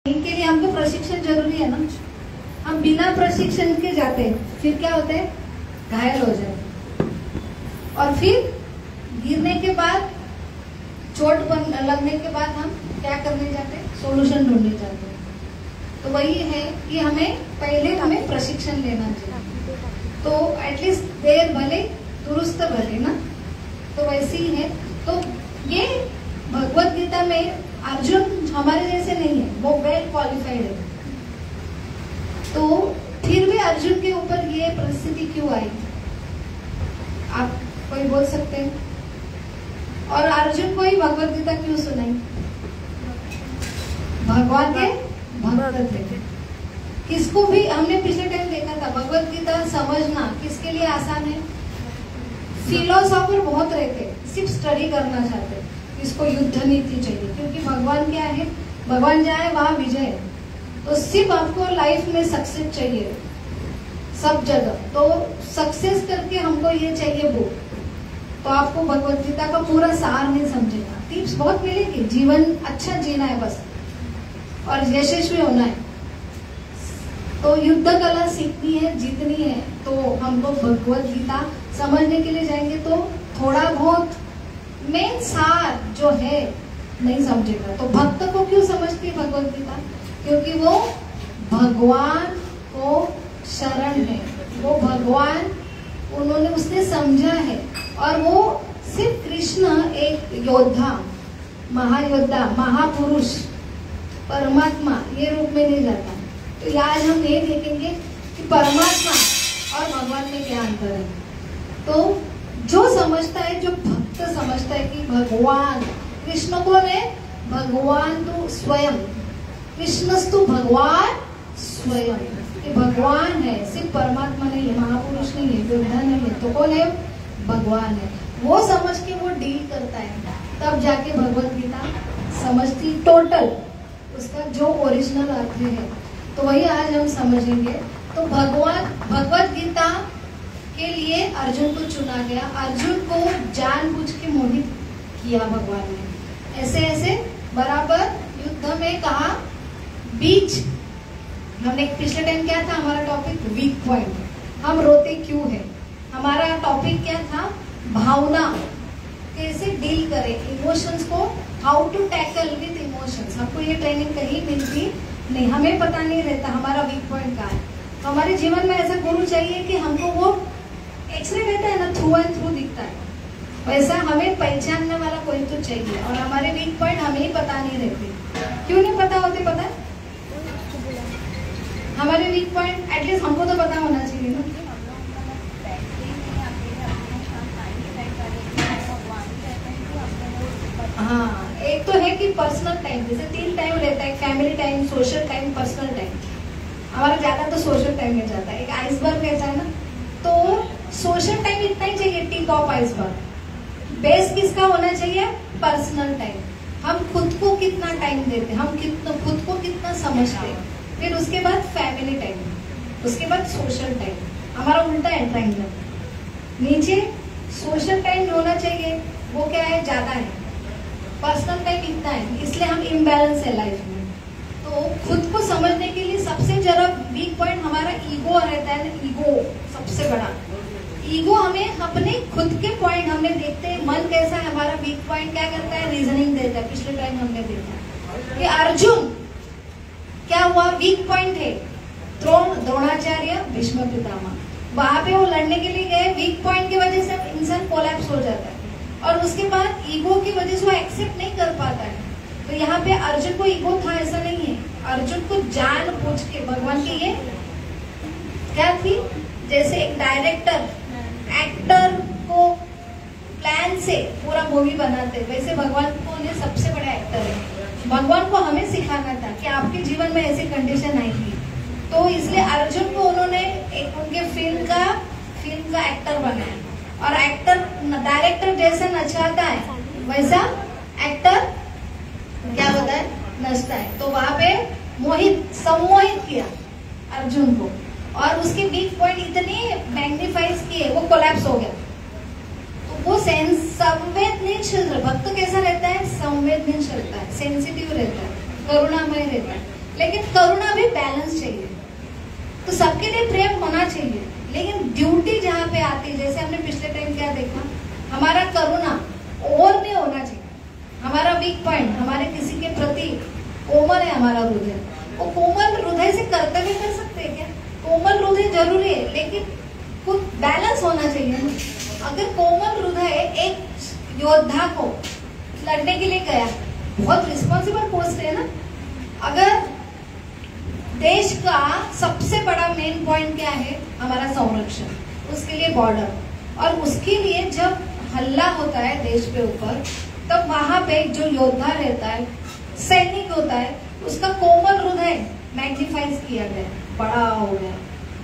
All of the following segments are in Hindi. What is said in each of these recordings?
इनके लिए हमको प्रशिक्षण जरूरी है ना। हम बिना प्रशिक्षण के जाते हैं, फिर क्या होता है, घायल हो जाते, और फिर गिरने के बाद, चोट लगने के बाद हम क्या करने जाते हैं, सोल्यूशन ढूंढने जाते हैं। तो वही है कि हमें प्रशिक्षण लेना चाहिए। तो एटलीस्ट देर भले दुरुस्त भले ना, तो वैसे ही है। तो ये भगवत गीता में अर्जुन हमारे जैसे नहीं है, वो वेल क्वालिफाइड है। तो फिर भी अर्जुन के ऊपर ये परिस्थिति क्यों आई, आप कोई बोल सकते हैं? और अर्जुन को ही भगवत गीता क्यों सुनाई? भगवान के भक्त थे। किसको भी हमने पिछले टाइम देखा था, भगवत गीता समझना किसके लिए आसान है? फिलोसोफर बहुत रहते, सिर्फ स्टडी करना चाहते, इसको युद्ध नीति चाहिए, क्योंकि भगवान क्या है, भगवान जहाँ है वहां विजय है। तो सिर्फ आपको लाइफ में सक्सेस चाहिए सब जगह, तो सक्सेस करके हमको ये चाहिए बुक, तो आपको भगवत गीता का पूरा सार नहीं समझेगा। टिप्स बहुत मिलेगी, जीवन अच्छा जीना है बस, और यशस्वी होना है। तो युद्ध कला सीखनी है, जीतनी है, तो हमको भगवत गीता समझने के लिए जाएंगे तो थोड़ा बहुत मेन सार जो है नहीं समझेगा। तो भक्त को क्यों समझती है भगवत गीता? क्योंकि वो भगवान को शरण है, वो भगवान उसने समझा है, और वो सिर्फ कृष्ण एक योद्धा, महायोद्धा, महापुरुष, परमात्मा ये रूप में नहीं जाता। तो आज हम ये देखेंगे कि परमात्मा और भगवान में क्या अंतर है। तो जो समझता है, जो भक्त समझता है कि भगवान, कृष्ण कौन है? भगवान तो स्वयं, कृष्णस्तु भगवान स्वयं, ये भगवान है, सिर्फ परमात्मा नहीं है, महापुरुष नहीं है, योद्धा नहीं है, तो कौन है? भगवान है। वो समझ के वो डील करता है, तब जाके भगवत गीता समझती टोटल उसका जो ओरिजिनल अर्थ है। तो वही आज हम समझेंगे। तो भगवत गीता के लिए अर्जुन को चुना गया, अर्जुन को जानबूझ के मोहित किया भगवान ने, ऐसे ऐसे बराबर युद्ध में कहा बीच। हमने पिछले टाइम क्या था हमारा टॉपिक? वीक पॉइंट, हम रोते क्यों है। हमारा टॉपिक क्या था? भावना, कैसे डील करें इमोशंस को, how to tackle with emotions. हमको ये ट्रेनिंग कहीं मिलती नहीं, हमें पता नहीं रहता हमारा वीक पॉइंट क्या है। तो हमारे जीवन में ऐसा गुरु चाहिए कि हमको वो एक्सरे रहता है ना, थ्रू एंड थ्रू दिखता है, वैसा हमें पहचानने वाला कोई तो चाहिए। और हमारे वीक पॉइंट हमें ही पता नहीं रहते। क्यों नहीं पता होते? पता है हमारे वीक पॉइंट एटलीस्ट हमको तो पता होना चाहिए ना। हाँ, एक तो है कि पर्सनल टाइम, जैसे 3 टाइम रहता है, family time, social time, personal time. हमारा ज्यादा तो सोशल टाइम में जाता है, एक आइसबर्ग रहता है ना, तो सोशल टाइम इतना ही चाहिए, टिप ऑफ आइसबर्ग। बेस किसका होना चाहिए? Personal time. हम खुद को कितना टाइम देते, हम खुद को कितना समझते हैं, फिर उसके बाद फैमिली टाइम, उसके बाद सोशल टाइम। हमारा उल्टा है ट्रायंगल। नीचे सोशल टाइम होना चाहिए, वो क्या है? ज्यादा है, पर्सनल टाइम इतना है, इसलिए हम इम्बैलेंस है लाइफ में। तो खुद को समझने के लिए सबसे जरा वीक पॉइंट हमारा ईगो रहता है ना, ईगो सबसे बड़ा। ईगो हमें अपने खुद के पॉइंट हमने देखते हैं, मन कैसा है, हमारा वीक पॉइंट क्या करता है? रीजनिंग देता है। पिछले टाइम हमने देखा कि अर्जुन क्या हुआ, वीक पॉइंट है द्रोणाचार्य, भीष्म पितामह, वहां पे वो लड़ने के लिए गए, वीक पॉइंट की वजह से इंसान कोलैप्स हो जाता है, और उसके बाद ईगो की वजह से वो एक्सेप्ट नहीं कर पाता है। तो यहाँ पे अर्जुन को ईगो था ऐसा नहीं है, अर्जुन को जान बूझ के भगवान की ये क्या थी, जैसे एक डायरेक्टर एक्टर को प्लान से पूरा मूवी बनाते, वैसे भगवान को ने सबसे बड़ा एक्टर है। भगवान को हमें सिखाना था कि आपके जीवन में ऐसी कंडीशन आएगी, तो इसलिए अर्जुन को उन्होंने एक उनके फिल्म का एक्टर बनाया, और एक्टर डायरेक्टर जैसा नचाता है वैसा एक्टर क्या होता है? नचता है। तो वहां पे सम्मोहित किया अर्जुन को, और उसके वीक पॉइंट इतने मैग्निफाइज किए, वो कोलैप्स हो गया। तो वो संवेदनशील भक्त कैसा रहता है? संवेदनशील रहता है, सेंसिटिव रहता है, करुणामय रहता है। लेकिन करुणा भी बैलेंस चाहिए। तो सबके लिए प्रेम होना चाहिए, लेकिन ड्यूटी जहाँ पे आती है, जैसे हमने पिछले टाइम क्या देखा, हमारा करुणा और नहीं होना चाहिए। हमारा वीक पॉइंट, हमारे किसी के प्रति कोमल है हमारा हृदय, वो कोमल हृदय से कर्तव्य कर सकते हैं क्या? कोमल हृदय जरूरी है, लेकिन कुछ बैलेंस होना चाहिए ना। अगर कोमल हृदय एक योद्धा को लड़ने के लिए गया, बहुत रिस्पॉन्सिबल पोस्ट है ना। अगर देश का सबसे बड़ा मेन पॉइंट क्या है, हमारा संरक्षण, उसके लिए बॉर्डर, और उसके लिए जब हल्ला होता है देश के ऊपर, तब वहां पे जो योद्धा रहता है, सैनिक होता है, उसका कोमल हृदय मैग्निफाइज किया गया, बड़ा हो गया,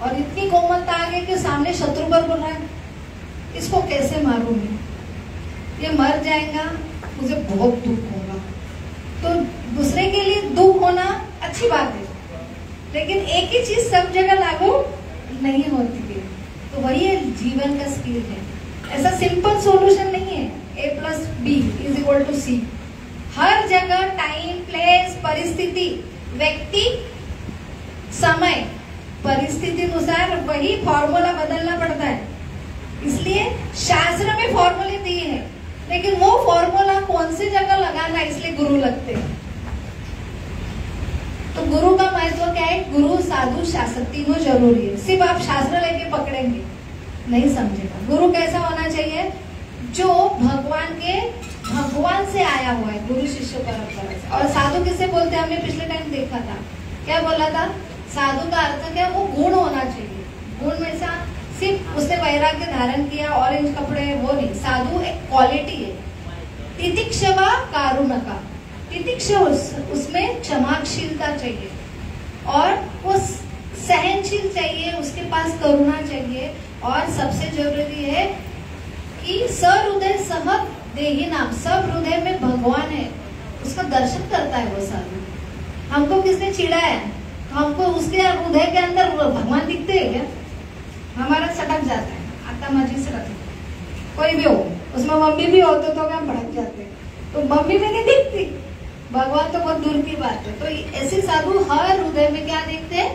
और इतनी कोमलता आ गई कि सामने शत्रु पर बोल रहा है, इसको कैसे मारूंगी, ये मर जाएगा, मुझे बहुत दुख होगा। तो दूसरे के लिए दुख होना अच्छी बात है, लेकिन एक ही चीज सब जगह लागू नहीं होती है। तो वही है जीवन का स्किल है। ऐसा सिंपल सॉल्यूशन नहीं है A+B=C। हर जगह टाइम, प्लेस, परिस्थिति, व्यक्ति, समय, परिस्थिति अनुसार वही फॉर्मूला बदलना पड़ता है। इसलिए शास्त्र में फॉर्मूले दिए हैं, लेकिन वो फॉर्मूला कौन सी जगह लगाना, इसलिए गुरु लगते हैं। तो गुरु का महत्व क्या है? गुरु, साधु, शास्त्र तीनों जरूरी है। सिर्फ आप शास्त्र लेके पकड़ेंगे नहीं समझेगा। गुरु कैसा होना चाहिए? जो भगवान से आया हुआ है, गुरु शिष्य परंपरा से। और साधु किसे बोलते हैं? हमने पिछले टाइम देखा था, क्या बोला था? साधु का अर्थ क्या? वो गुण होना चाहिए। गुण में सा सिर्फ उसने वैराग्य धारण किया, ऑरेंज कपड़े, वो नहीं। साधु एक क्वालिटी है। तितिक्षवा कारुणका, तितिक्षा उसमें क्षमाशीलता चाहिए, और वो सहनशील चाहिए, उसके पास करुणा चाहिए, और सबसे जरूरी है कि सहृदय सहत देहि नाम, सब हृदय में भगवान है, उसका दर्शन करता है वो साधु। हमको किसने चिढ़ाया है तो हमको उसके हृदय के अंदर भगवान दिखते हैं क्या? हमारा सटक जाता है, आता मर्जी से रखे, कोई भी हो, उसमें मम्मी भी हो तो क्या भड़क जाते हैं, तो मम्मी में नहीं दिखती, भगवान तो बहुत दूर की बात है। तो ऐसे साधु हर हृदय में क्या देखते हैं?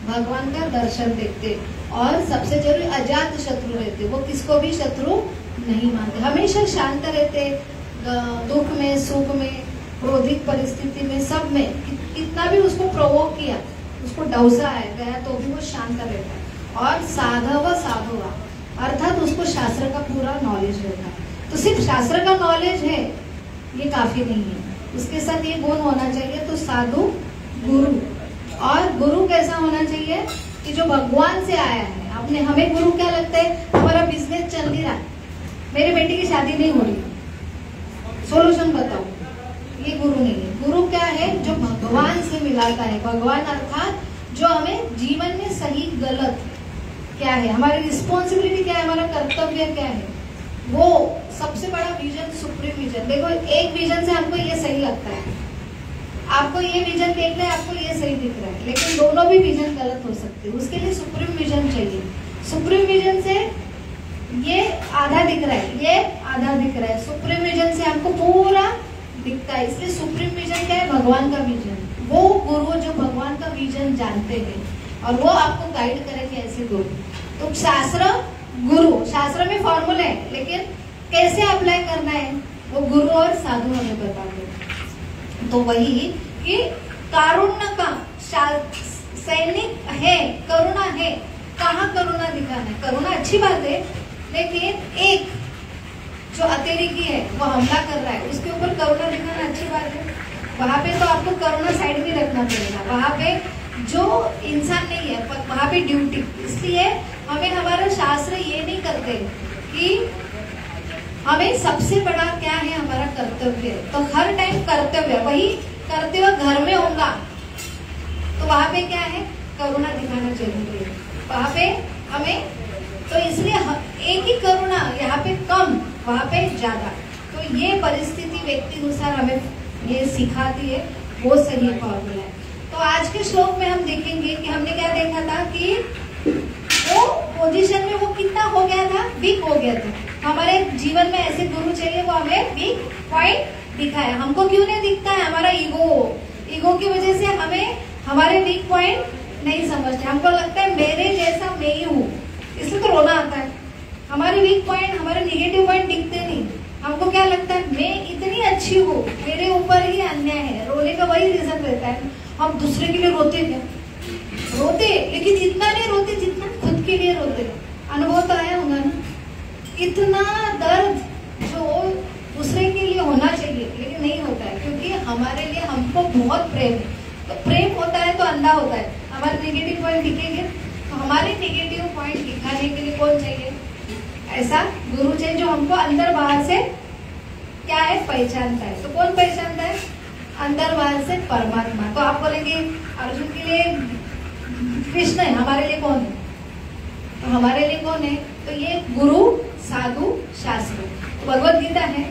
भगवान का दर्शन देखते, और सबसे जरूरी अजात शत्रु रहते, वो किसको भी शत्रु नहीं मानते, हमेशा शांत रहते, दुख में, सुख में, क्रोधिक परिस्थिति में, सब में। कितना भी उसको प्रोवोक किया, उसको डौसा है गया, तो भी वो शांत रहता है। और साधव साधुवा, अर्थात उसको शास्त्र का पूरा नॉलेज रहता है। तो सिर्फ शास्त्र का नॉलेज है ये काफी नहीं है, उसके साथ ये गुण होना चाहिए। तो साधु, गुरु, और गुरु कैसा होना चाहिए कि जो भगवान से आया है। आपने, हमें गुरु क्या लगता है? हमारा बिजनेस चल नहीं रहा, मेरे बेटी की शादी नहीं हो रही, सॉल्यूशन बताओ, ये गुरु नहीं है। गुरु क्या है? जो भगवान से मिलाता है। भगवान अर्थात जो हमें जीवन में सही गलत क्या है, हमारी रिस्पॉन्सिबिलिटी क्या है, हमारा कर्तव्य क्या है, वो सबसे बड़ा विजन, सुप्रीम विजन। देखो, एक विजन से हमको ये सही लगता है, आपको ये विजन देखना है, आपको ये सही दिख रहा है, लेकिन दोनों भी विजन गलत हो सकते हैं। उसके लिए सुप्रीम विजन चाहिए। सुप्रीम विजन से ये आधा दिख रहा है, ये आधा दिख रहा है, सुप्रीम विजन से हमको पूरा दिखता है। इसलिए सुप्रीम विजन क्या है? भगवान का विजन। वो गुरु जो भगवान का विजन जानते हैं, और वो आपको गाइड करेंगे ऐसे गुरु। तो शास्त्र, गुरु, शास्त्र में फॉर्मूला है, लेकिन कैसे अप्लाई करना है वो गुरु और साधु हमें बताते हैं। तो वही कि कारुण्य का सैनिक है, करुणा है। कहाँ करुणा दिखाना है? करुणा अच्छी बात है, लेकिन एक जो अतिरेकी है वो हमला कर रहा है, उसके ऊपर करुणा दिखाना अच्छी बात है। वहां पे तो आपको करुणा साइड में रखना पड़ेगा। वहां पे जो इंसान नहीं है, वहां पे ड्यूटी। इसलिए हमें, हमारा शास्त्र ये नहीं करते कि हमें सबसे बड़ा क्या है, हमारा कर्तव्य है। तो हर टाइम कर्तव्य, वही कर्तव्य घर में होगा तो वहां पे क्या है? करुणा दिखाना जरूरी है। वहां पे हमें, तो इसलिए एक ही करुणा, यहाँ पे कम, वहां पे ज्यादा। तो ये परिस्थिति व्यक्ति अनुसार हमें ये सिखाती है, वो सही फॉर्मूला है। तो आज के श्लोक में हम देखेंगे कि हमने क्या देखा था कि वो पोजीशन में वो कितना हो गया था, वीक हो गया था। हमारे जीवन में ऐसे गुरु चाहिए, वो हमें वीक पॉइंट दिखाए। हमको क्यों नहीं दिखता है? हमारा ईगो की वजह से हमें हमारे वीक पॉइंट नहीं समझते, हमको लगता है मेरे जैसा मैं ही हूँ, इसलिए तो रोना आता है। हमारे वीक पॉइंट, हमारे निगेटिव पॉइंट दिखते नहीं, हमको क्या लगता है मैं इतनी अच्छी हूँ, मेरे ऊपर ही अन्याय है। रोने का वही रीजन रहता है, हम दूसरे के लिए रोते क्या, रोते लेकिन इतना नहीं रोते जितना खुद के लिए रोते। अनुभव तो आया होगा ना, इतना दर्द जो दूसरे के लिए होना चाहिए लेकिन नहीं होता है, क्योंकि हमारे लिए हमको बहुत प्रेम है। तो प्रेम होता है तो अंधा होता है, हमारे नेगेटिव पॉइंट दिखेंगे तो हमारे नेगेटिव पॉइंट दिखाने के लिए कौन चाहिए, ऐसा गुरु चाहिए जो हमको अंदर बाहर से क्या है पहचानता है। तो कौन पहचानता है, अंदर बाहर से परमात्मा। तो आप बोलेंगे अर्जुन के लिए कृष्ण है, हमारे लिए कौन है, तो हमारे लिए कौन है, तो ये गुरु, साधु, शास्त्र। तो भगवत गीता है,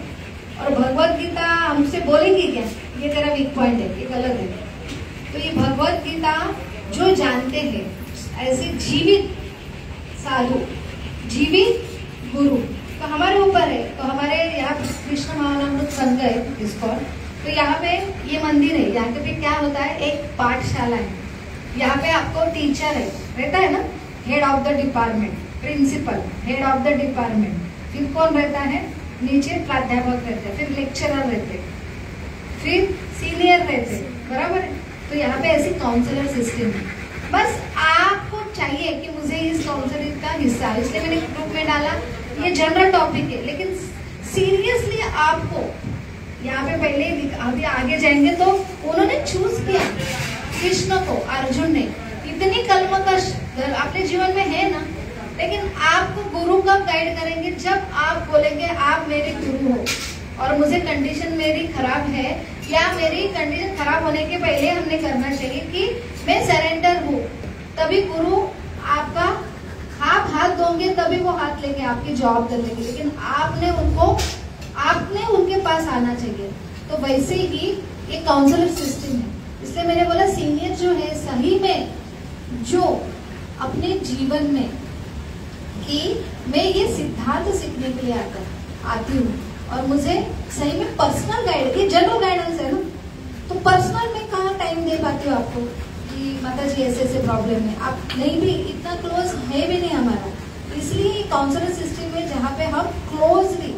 और भगवत गीता हमसे बोलेगी क्या, ये तेरा वीक पॉइंट है, ये गलत है। तो ये भगवत गीता जो जानते हैं ऐसे जीवित साधु, जीवित गुरु, तो हमारे ऊपर है। तो हमारे यहाँ कृष्ण महानामृत संघ है इसको, तो यहाँ पे ये मंदिर है, यहाँ पे क्या होता है, एक पाठशाला है, यहाँ पे आपको टीचर है रहता है ना, head of the department, principal, head of the department, फिर कौन रहता है, नीचे प्राध्यापक रहते हैं, फिर लेक्चरर रहते हैं, फिर सीनियर रहते हैं, बराबर है। तो यहाँ पे ऐसी काउंसलर सिस्टम है। बस आपको चाहिए कि मुझे इस काउंसलर का हिस्सा, इसलिए मैंने ग्रुप में डाला, ये जनरल टॉपिक है, लेकिन सीरियसली आपको यहाँ पे पहले अभी आगे जाएंगे तो उन्होंने चूज किया कृष्ण को, अर्जुन ने। इतनी कल्मकश अपने जीवन में है ना, लेकिन आपको गुरु कब गाइड करेंगे, जब आप बोलेंगे आप मेरे गुरु हो और मुझे कंडीशन मेरी खराब है, या मेरी कंडीशन खराब होने के पहले हमने करना चाहिए कि मैं सरेंडर हूँ, तभी गुरु आपका आप हाथ दोगे, तभी वो हाथ लेके आपकी जॉब कर लेंगे। लेकिन आपने उनके पास आना चाहिए। तो वैसे ही ये काउंसलर सिस्टम है, इसलिए मैंने बोला सीनियर जो है सही में जो अपने जीवन में कि मैं ये सिद्धांत सीखने के लिए आती हूँ और मुझे सही में पर्सनल गाइड, ये जनरल गाइडेंस है ना, तो पर्सनल में कहाँ टाइम दे पाती हूँ आपको कि माता जी ऐसे ऐसे प्रॉब्लम है, आप नहीं भी इतना क्लोज है भी नहीं हमारा। इसलिए काउंसलर सिस्टम में जहाँ पे हम क्लोजली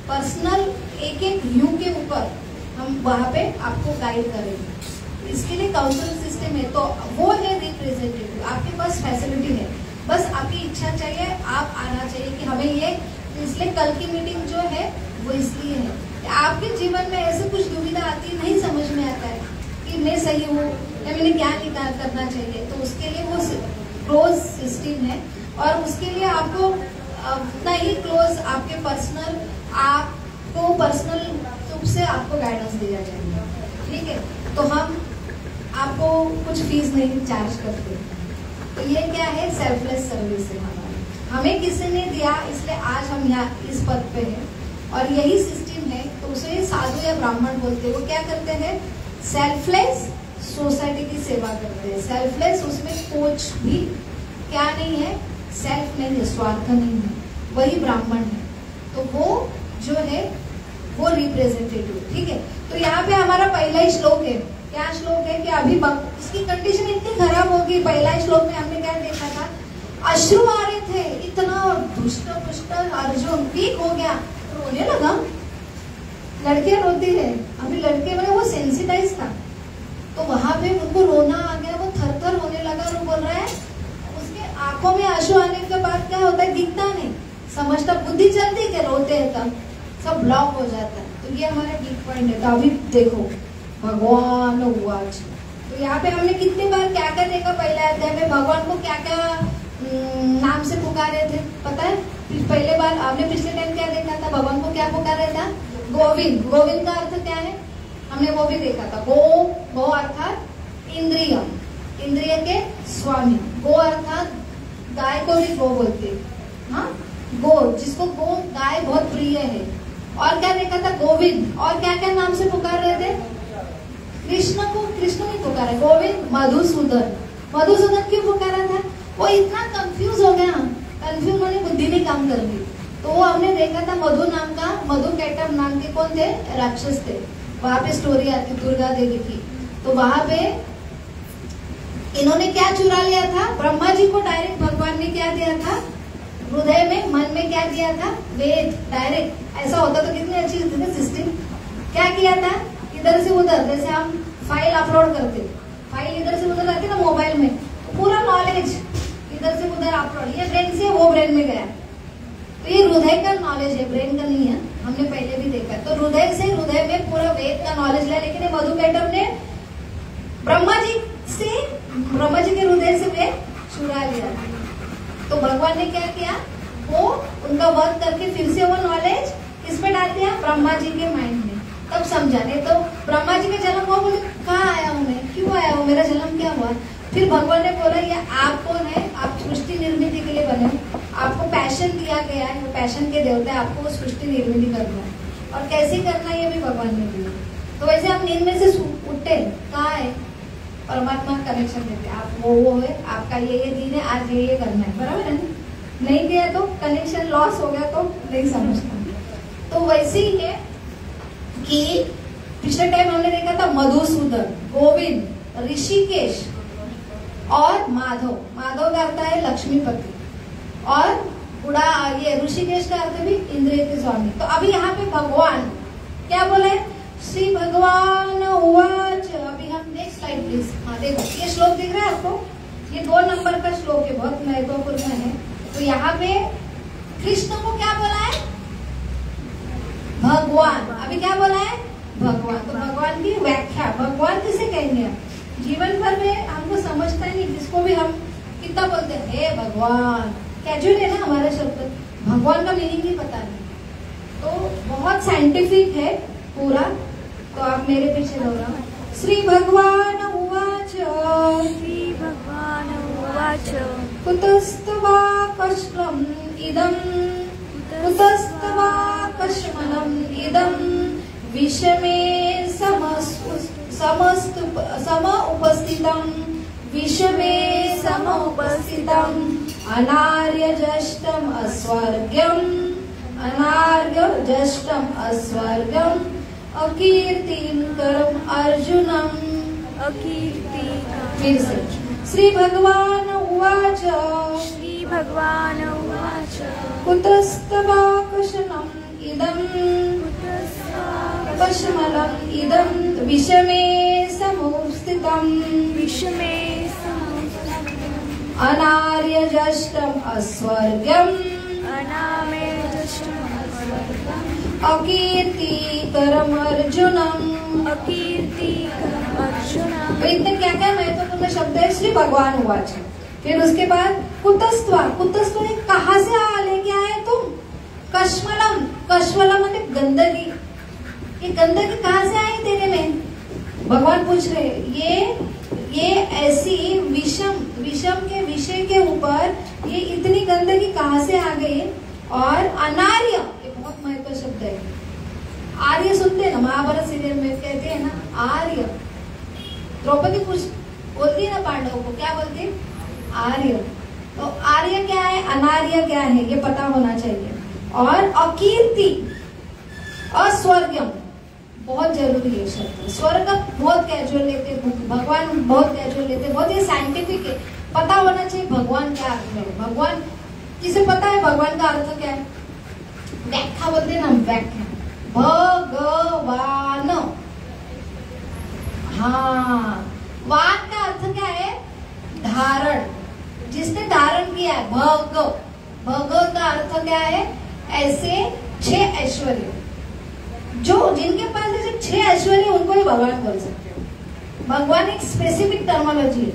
पर्सनल एक एक व्यू के ऊपर हम वहाँ पे आपको गाइड करेंगे, इसके लिए काउंसलर सिस्टम है। तो वो है रिप्रेजेंटेटिव, आपके पास फैसिलिटी है, बस आपकी इच्छा चाहिए, आप आना चाहिए कि हमें ये। इसलिए कल की मीटिंग जो है वो इसलिए है कि आपके जीवन में ऐसे कुछ दुविधा आती, नहीं समझ में आता है कि मैं सही हूँ या मैंने क्या निकाल करना चाहिए, तो उसके लिए वो क्लोज सिस्टम है। और उसके लिए आपको उतना ही क्लोज आपके पर्सनल, आपको पर्सनल रूप से आपको गाइडेंस दिया जाएगा, ठीक है। तो हम आपको कुछ फीस नहीं चार्ज करते, तो ये क्या है, सेल्फलेस सर्विस है हमारी, हमें किसी ने दिया इसलिए आज हम यहाँ इस पद पे हैं, और यही सिस्टम है। तो उसे साधु या ब्राह्मण बोलते हैं। वो क्या करते हैं, सेल्फलेस सोसाइटी की सेवा करते हैं। सेल्फलेस उसमें कुछ भी क्या नहीं है, सेल्फ नहीं है, स्वार्थ नहीं है, वही ब्राह्मण है। तो वो जो है वो रिप्रेजेंटेटिव, ठीक है। तो यहाँ पे हमारा पहला ही श्लोक है, क्या श्लोक है कि अभी इसकी कंडीशन इतनी खराब होगी। पहला ही श्लोक में हमने क्या देखा था, अश्रु आ रहे थे, इतना दुष्ट पुष्ट अर्जुन वीक हो गया, रोने लगा। लड़कियां रोती है, अभी लड़के में वो सेंसिटाइज था, तो वहां पे उनको रोना आ गया, वो थर थर होने लगा। वो बोल रहा है, उसके आंखों में आंसू आने के बाद क्या होता है, दिखता नहीं, समझता, बुद्धि चलती कि रोते हैं तब सब ब्लॉक हो जाता है। तो ये हमारा वीक पॉइंट है। तो अभी देखो भगवान वाच, तो यहाँ पे हमने कितनी बार क्या क्या देखा, पहले अध्याय में भगवान को क्या क्या नाम से पुकारे थे, पता है। पहले बार आपने पिछले टाइम क्या देखा था, भगवान को क्या पुकारा था, गोविंद। गोविंद का अर्थ क्या है, हमने वो भी देखा था। गो अर्थात इंद्रिय, इंद्रिय के स्वामी। गो अर्थात गाय को भी गो बोलते हैं, हाँ, गो, जिसको गो गाय बहुत प्रिय है। और क्या देखा था, गोविंद। और क्या क्या नाम से पुकार रहे थे, कृष्ण को कृष्ण नहीं पुकारा, गोविंद, मधुसूदन। मधुसूदन क्यों पुकारा था, वो इतना कंफ्यूज हो गया, कंफ्यूज होने बुद्धि नहीं काम कर रही। तो वो हमने देखा था, मधु नाम का, मधु कैटव नाम के कौन थे, राक्षस थे। वहां पे स्टोरी आती दुर्गा देवी की। तो वहां पे इन्होंने क्या चुरा लिया था? ब्रह्मा जी को डायरेक्ट भगवान ने क्या दिया था? हृदय में, मन में क्या दिया था? वेद डायरेक्ट। ऐसा होता तो कितनी अच्छी होती ना सिस्टम। क्या किया था? इधर से उधर, जैसे हम फाइल अपलोड करते, फाइल इधर से उधर आती ना मोबाइल में, तो पूरा नॉलेज इधर से उधर अपलोड, ये ब्रेन से वो ब्रेन में गया। तो ये हृदय का नॉलेज है, ब्रेन का नहीं है, हमने पहले भी देखा। तो हृदय से, हृदय में पूरा वेद का नॉलेज लिया, लेकिन मधु कैटम ने ब्रह्मा जी के हृदय से वे चुरा लिया। तो भगवान ने क्या किया? वो उनका वर्क करके फिर से वो नॉलेज किसमें डाल दिया? ब्रह्मा जी के माइंड में। तब समझा। नहीं तो ब्रह्मा जी का जन्म हुआ, बोले कहाँ आया हूँ मैं, क्यों आया हूँ, मेरा जन्म क्या हुआ? फिर भगवान ने बोला ये आप कौन है? आप सृष्टि निर्मित के लिए बने, आपको पैशन दिया गया है, पैशन के देवता है, आपको सृष्टि निर्मित करना है, और कैसे करना है ये भी भगवान ने दिया। तो वैसे हम नींद में से उठते, कहाँ है? परमात्मा कनेक्शन देते, आप वो है, आपका ये दिन है, आज ये करना है, बराबर है ना? नहीं दिया तो कनेक्शन लॉस हो गया तो नहीं समझता। तो वैसे ही है कि पिछले टाइम हमने देखा था मधुसूदन, गोविंद, ऋषिकेश और माधव। माधव का अर्थ है लक्ष्मीपति, और बुढ़ा ये ऋषिकेश का अर्थ भी इंद्रिय के स्वामी। तो अभी यहाँ पे भगवान क्या बोले? श्री भगवान उवाच। अभी हम नेक्स्ट स्लाइड प्लीज। हाँ देखो, ये श्लोक दिख रहा है आपको? ये 2 नंबर का श्लोक है, बहुत महत्वपूर्ण है। तो यहाँ पे कृष्ण को क्या बोला है? भगवान। अभी क्या बोला है? भगवान। तो भगवान की व्याख्या, भगवान किसे कहेंगे? जीवन भर में हमको समझता ही नहीं, जिसको भी हम कितना बोलते हैं हे भगवान, कैजुअल है ना हमारे शब्द, भगवान का मीनिंग नहीं पता नहीं। तो बहुत साइंटिफिक है पूरा। तो आप मेरे पीछे दोहराओ। श्री भगवान उवाच। श्री भगवान उवाच। कुतस्तवा कष्टम इदं, कुतस्तवा कष्मलम इदं, विषमे सम उपस्थितम्, विषमे सम उपस्थितम्, अनार्यजष्टम् अस्वर्ग्यम्, अनार्यजष्टम् अस्वर्गम्, अकीर्तिं करम अर्जुनम। फिर से श्री भगवान उवाच। श्री भगवान उवाच। कुतस्तवा कषणम इदं, कषमलम इदं, विषमे समुस्थितम्, विषमे अनार्यजष्टम् अस्वर्गम्, अनार्यजष्टम् अस्वर्गम्, अकीर्तिकरम अर्जुनम। अकीर्तिकरम अर्जुनम। तो इतने क्या क्या महत्वपूर्ण शब्द है श्री भगवान उवाच। फिर उसके बाद कुतस्त्वा, कुतस्त्वा कहाँ से लेके आए तुम? कश्मलम, कश्मलम मतलब गंदगी। ये गंदगी कहाँ से आई तेरे में? भगवान पूछ रहे ये ऐसी विषम के विषय के ऊपर ये इतनी गंदगी कहाँ से आ गई? और अनार्य, ये बहुत महत्वपूर्ण शब्द है। आर्य सुनते हैं ना, महाभारत सीरियल में कहते हैं ना आर्य। द्रौपदी कुछ बोलती है ना पांडवों को, क्या बोलती है? आर्य। तो आर्य क्या है, अनार्य क्या है, ये पता होना चाहिए। और अकीर्ति, अस्वर्गम बहुत जरूरी है शब्द। स्वर्ग बहुत कैजुअल लेते, भगवान बहुत कैजुअल लेते, बहुत ये साइंटिफिक है, पता होना चाहिए भगवान क्या अर्थ है। भगवान किसे पता है भगवान का अर्थ क्या है? व्याख्या बोलते हैं ना, व्याख्या। भगवान, हाँ, वान का अर्थ क्या है? धारण, जिसने धारण किया है। भग का अर्थ क्या है? ऐसे 6 ऐश्वर्य, जो जिनके पास ऐसे 6 ऐश्वर्य उनको ही भगवान बोल सकते हो। भगवान एक स्पेसिफिक टर्मोलॉजी है,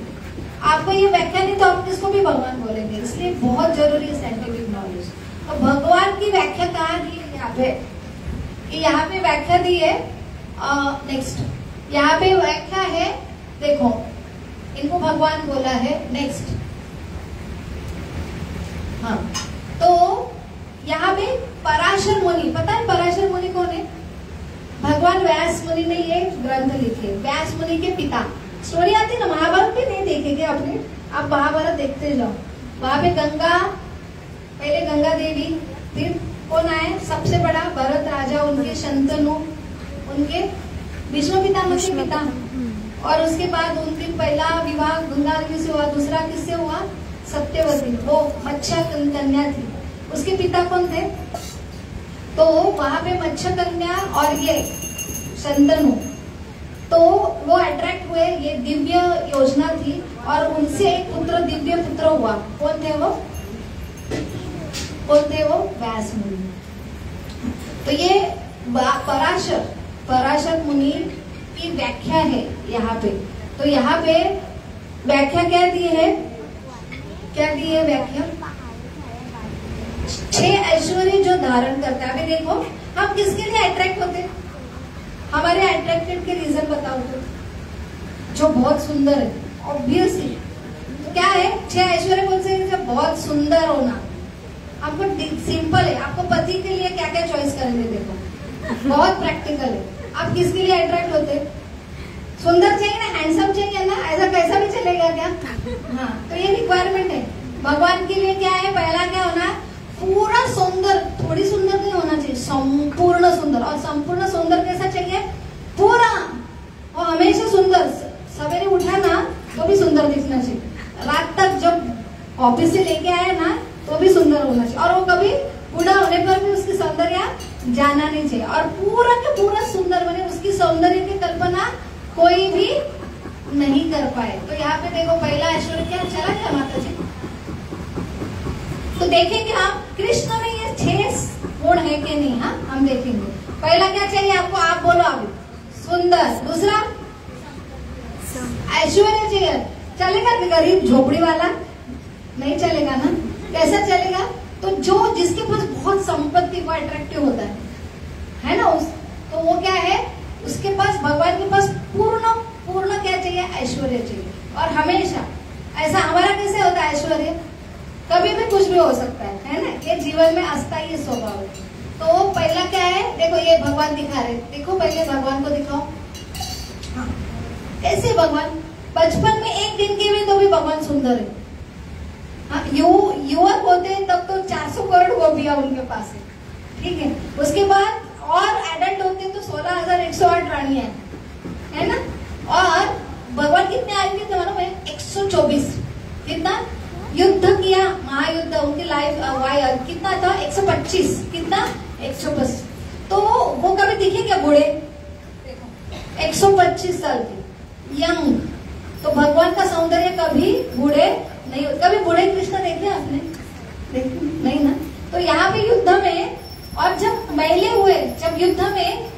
आपको ये व्याख्या नहीं तो आप किसको भी भगवान बोलेंगे, इसलिए बहुत जरूरी है साइंटिफिक नॉलेज। तो भगवान की व्याख्या कहाँ दी है? यहाँ पे, यहाँ पे व्याख्या दी है। नेक्स्ट यहाँ पे व्याख्या है, देखो इनको भगवान बोला है। नेक्स्ट, हाँ, तो यहाँ पे पराशर मुनि, पता है पराशर मुनि कौन है? भगवान व्यास मुनि ने ये ग्रंथ लिखे, व्यास मुनि के पिता। स्टोरी आती है ना, महाभारत भी नहीं देखेंगे आपने, आप महाभारत देखते जाओ। वहां पे गंगा, पहले गंगा देवी, फिर कौन आए? सबसे बड़ा भरत राजा, उनके शंतनु, उनके भीष्म पितामह के पिता, और उसके बाद उनकी पहला विवाह गंगा देवी से हुआ, दूसरा किससे हुआ? सत्यवती, वो मत्स्य कन्या थी। उसके पिता कौन थे? तो वहां पे मत्स्य कन्या और ये शंतनु, तो वो अट्रैक्ट हुए, ये दिव्य योजना थी और उनसे एक पुत्र, दिव्य पुत्र हुआ। कौन थे वो? व्यास मुनि। तो ये पराशर मुनि की व्याख्या है यहाँ पे। तो यहाँ पे व्याख्या क्या दी है? व्याख्या 6 ऐश्वर्य जो धारण करते हैं। अभी देखो हम किसके लिए अट्रैक्ट होते हैं? हमारे अट्रैक्टेड के रीजन बताओ तो। जो बहुत सुंदर है, ऑब्वियसली। तो क्या है 6 ऐश्वर्य कौन से? बहुत सुंदर होना। आपको सिंपल है, आपको पति के लिए क्या क्या चॉइस करेंगे देखो, बहुत प्रैक्टिकल है। आप किसके लिए अट्रैक्ट होते? सुंदर चाहिए ना, हैंडसम चाहिए ना, ऐसा कैसा भी चलेगा क्या? हाँ, तो ये रिक्वायरमेंट है। भगवान के लिए क्या है? पहला क्या होना? पूरा सुंदर, थोड़ी सुंदर नहीं होना चाहिए, संपूर्ण सुंदर। और संपूर्ण सुंदर कैसा चाहिए? पूरा, और हमेशा सुंदर। सवेरे उठा ना तो भी सुंदर दिखना चाहिए, रात तक जब ऑफिस से लेके आए ना तो भी सुंदर होना चाहिए, और वो कभी बूढ़ा होने पर भी उसकी सौंदर्य जाना नहीं चाहिए, और पूरा के पूरा सुंदर बने। उसकी सौंदर्य की कल्पना कोई भी नहीं कर पाए। तो यहाँ पे देखो पहला ऐश्वर्य क्या चला गया माता जी। तो देखेंगे आप कृष्ण में ये 6 गुण है कि नहीं। हाँ, हम देखेंगे। पहला क्या चाहिए आपको? आप बोलो अभी। सुंदर। दूसरा ऐश्वर्य चाहिए। चलेगा गरीब झोपड़ी वाला? नहीं चलेगा ना। कैसा चलेगा? तो जो जिसके पास बहुत संपत्ति वो अट्रैक्टिव होता है ना। तो वो क्या है? उसके पास, भगवान के पास पूर्ण क्या चाहिए? ऐश्वर्य चाहिए। और हमेशा ऐसा हमारा कैसे होता है ऐश्वर्य? कभी भी कुछ भी हो सकता है ना। ये जीवन में अस्थायी स्वभाव है। तो पहला क्या है? देखो ये भगवान दिखा रहे, देखो पहले भगवान को दिखाओ। हाँ, कैसे भगवान? बचपन में एक दिन के भी तो भी भगवान सुंदर है। हाँ, युवक होते हैं तब तो 400 करोड़ गोपियां उनके पास है, ठीक है। उसके बाद और एडल्ट होते हैं तो 16,108 रानियां है ना। और भगवान कितने आयु के मालूम है? 124। कितना युद्ध किया? महायुद्ध। उनकी लाइफ कितना था? 125। कितना? 125। तो वो कभी दिखे क्या बूढ़े? 125 साल के यंग। तो भगवान का सौंदर्य कभी बूढ़े नहीं। कभी बूढ़े कृष्ण देखे आपने? देखे नहीं ना। तो यहाँ पे युद्ध में, और जब मैले हुए, जब युद्ध में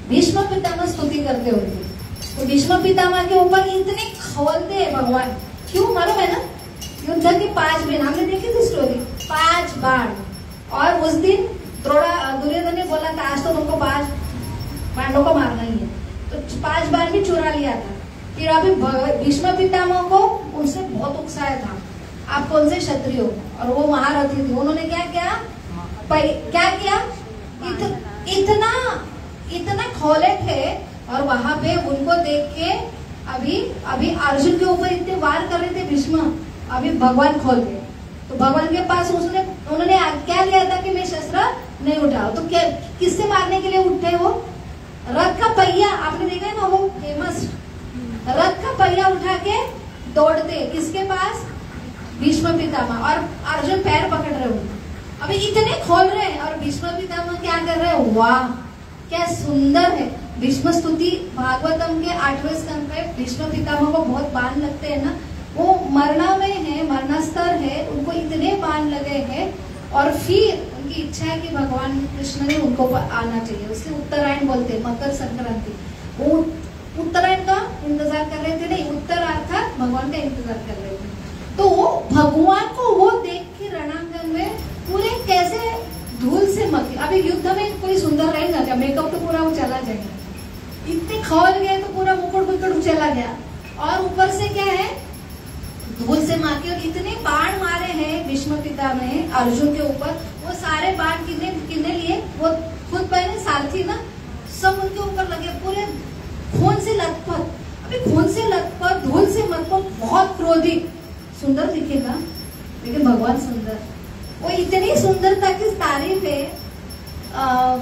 भीष्म पितामह स्तुति करते होते, तो भीष्म पितामह के ऊपर इतने खवलते हैं भगवान। क्यों मालूम है ना? युद्ध की 5 बहन, हमने देखी थी स्टोरी, 5 बाण। और उस दिन दुर्योधन ने बोला था आज तो तुमको 5 पांडवों को मारना ही है, तो 5 बाण भी चुरा लिया था। फिर अभी भीष्म पितामह को उनसे बहुत उकसाया था, आप कौन से क्षत्रिय हो? और वो महारथी थे। उन्होंने क्या किया? इतना खोले थे। और वहां पे उनको देख के अभी अर्जुन के ऊपर इतने वार कर रहे थे भीष्म, अभी भगवान खोल गए। तो भगवान के पास उन्होंने क्या लिया था कि मैं शस्त्र नहीं उठाओ। तो क्या किससे मारने के लिए उठे? वो रथ का पहिया, आपने देखा है ना, वो फेमस रथ का पहिया उठा के दौड़ते किसके पास? भीष्म पितामह। और अर्जुन पैर पकड़ रहे हो, अभी इतने खोल रहे हैं, और भीष्म पितामह क्या कर रहे हैं? वाह क्या सुंदर है। भीष्म स्तुति भागवतम के 8वें स्कंद पे भीष्म पितामह को बहुत बाण लगते हैं ना। वो मरना में है, मरणास्तर है, उनको इतने बाण लगे हैं। और फिर उनकी इच्छा है कि भगवान कृष्ण ने उनको आना चाहिए। उसके उत्तरायण बोलते हैं, मकर संक्रांति। वो उत्तरायण का इंतजार कर रहे थे, नहीं, उत्तर अर्थात भगवान का इंतजार कर रहे थे। तो भगवान को वो देख के रणांगन में पूरे कैसे धूल से मक्खी। अभी युद्ध में कोई सुंदर रहेगा क्या? मेकअप तो पूरा वो चला जाएगा, इतने खौल गए तो पूरा मुकुट चला गया। और ऊपर से क्या है? धूल से माखी। और इतने बाण मारे हैं भीष्म पितामह ने अर्जुन के ऊपर। वो सारे बाण कितने लिए? वो खुद पहले सारथी ना, सब उनके ऊपर लगे, पूरे खून से लथपथ। अभी खून से लथपथ, धूल से लथपथ, बहुत क्रोधित, सुंदर दिखेगा, लेकिन भगवान सुंदर। वो इतनी सुंदरता की तारीफ है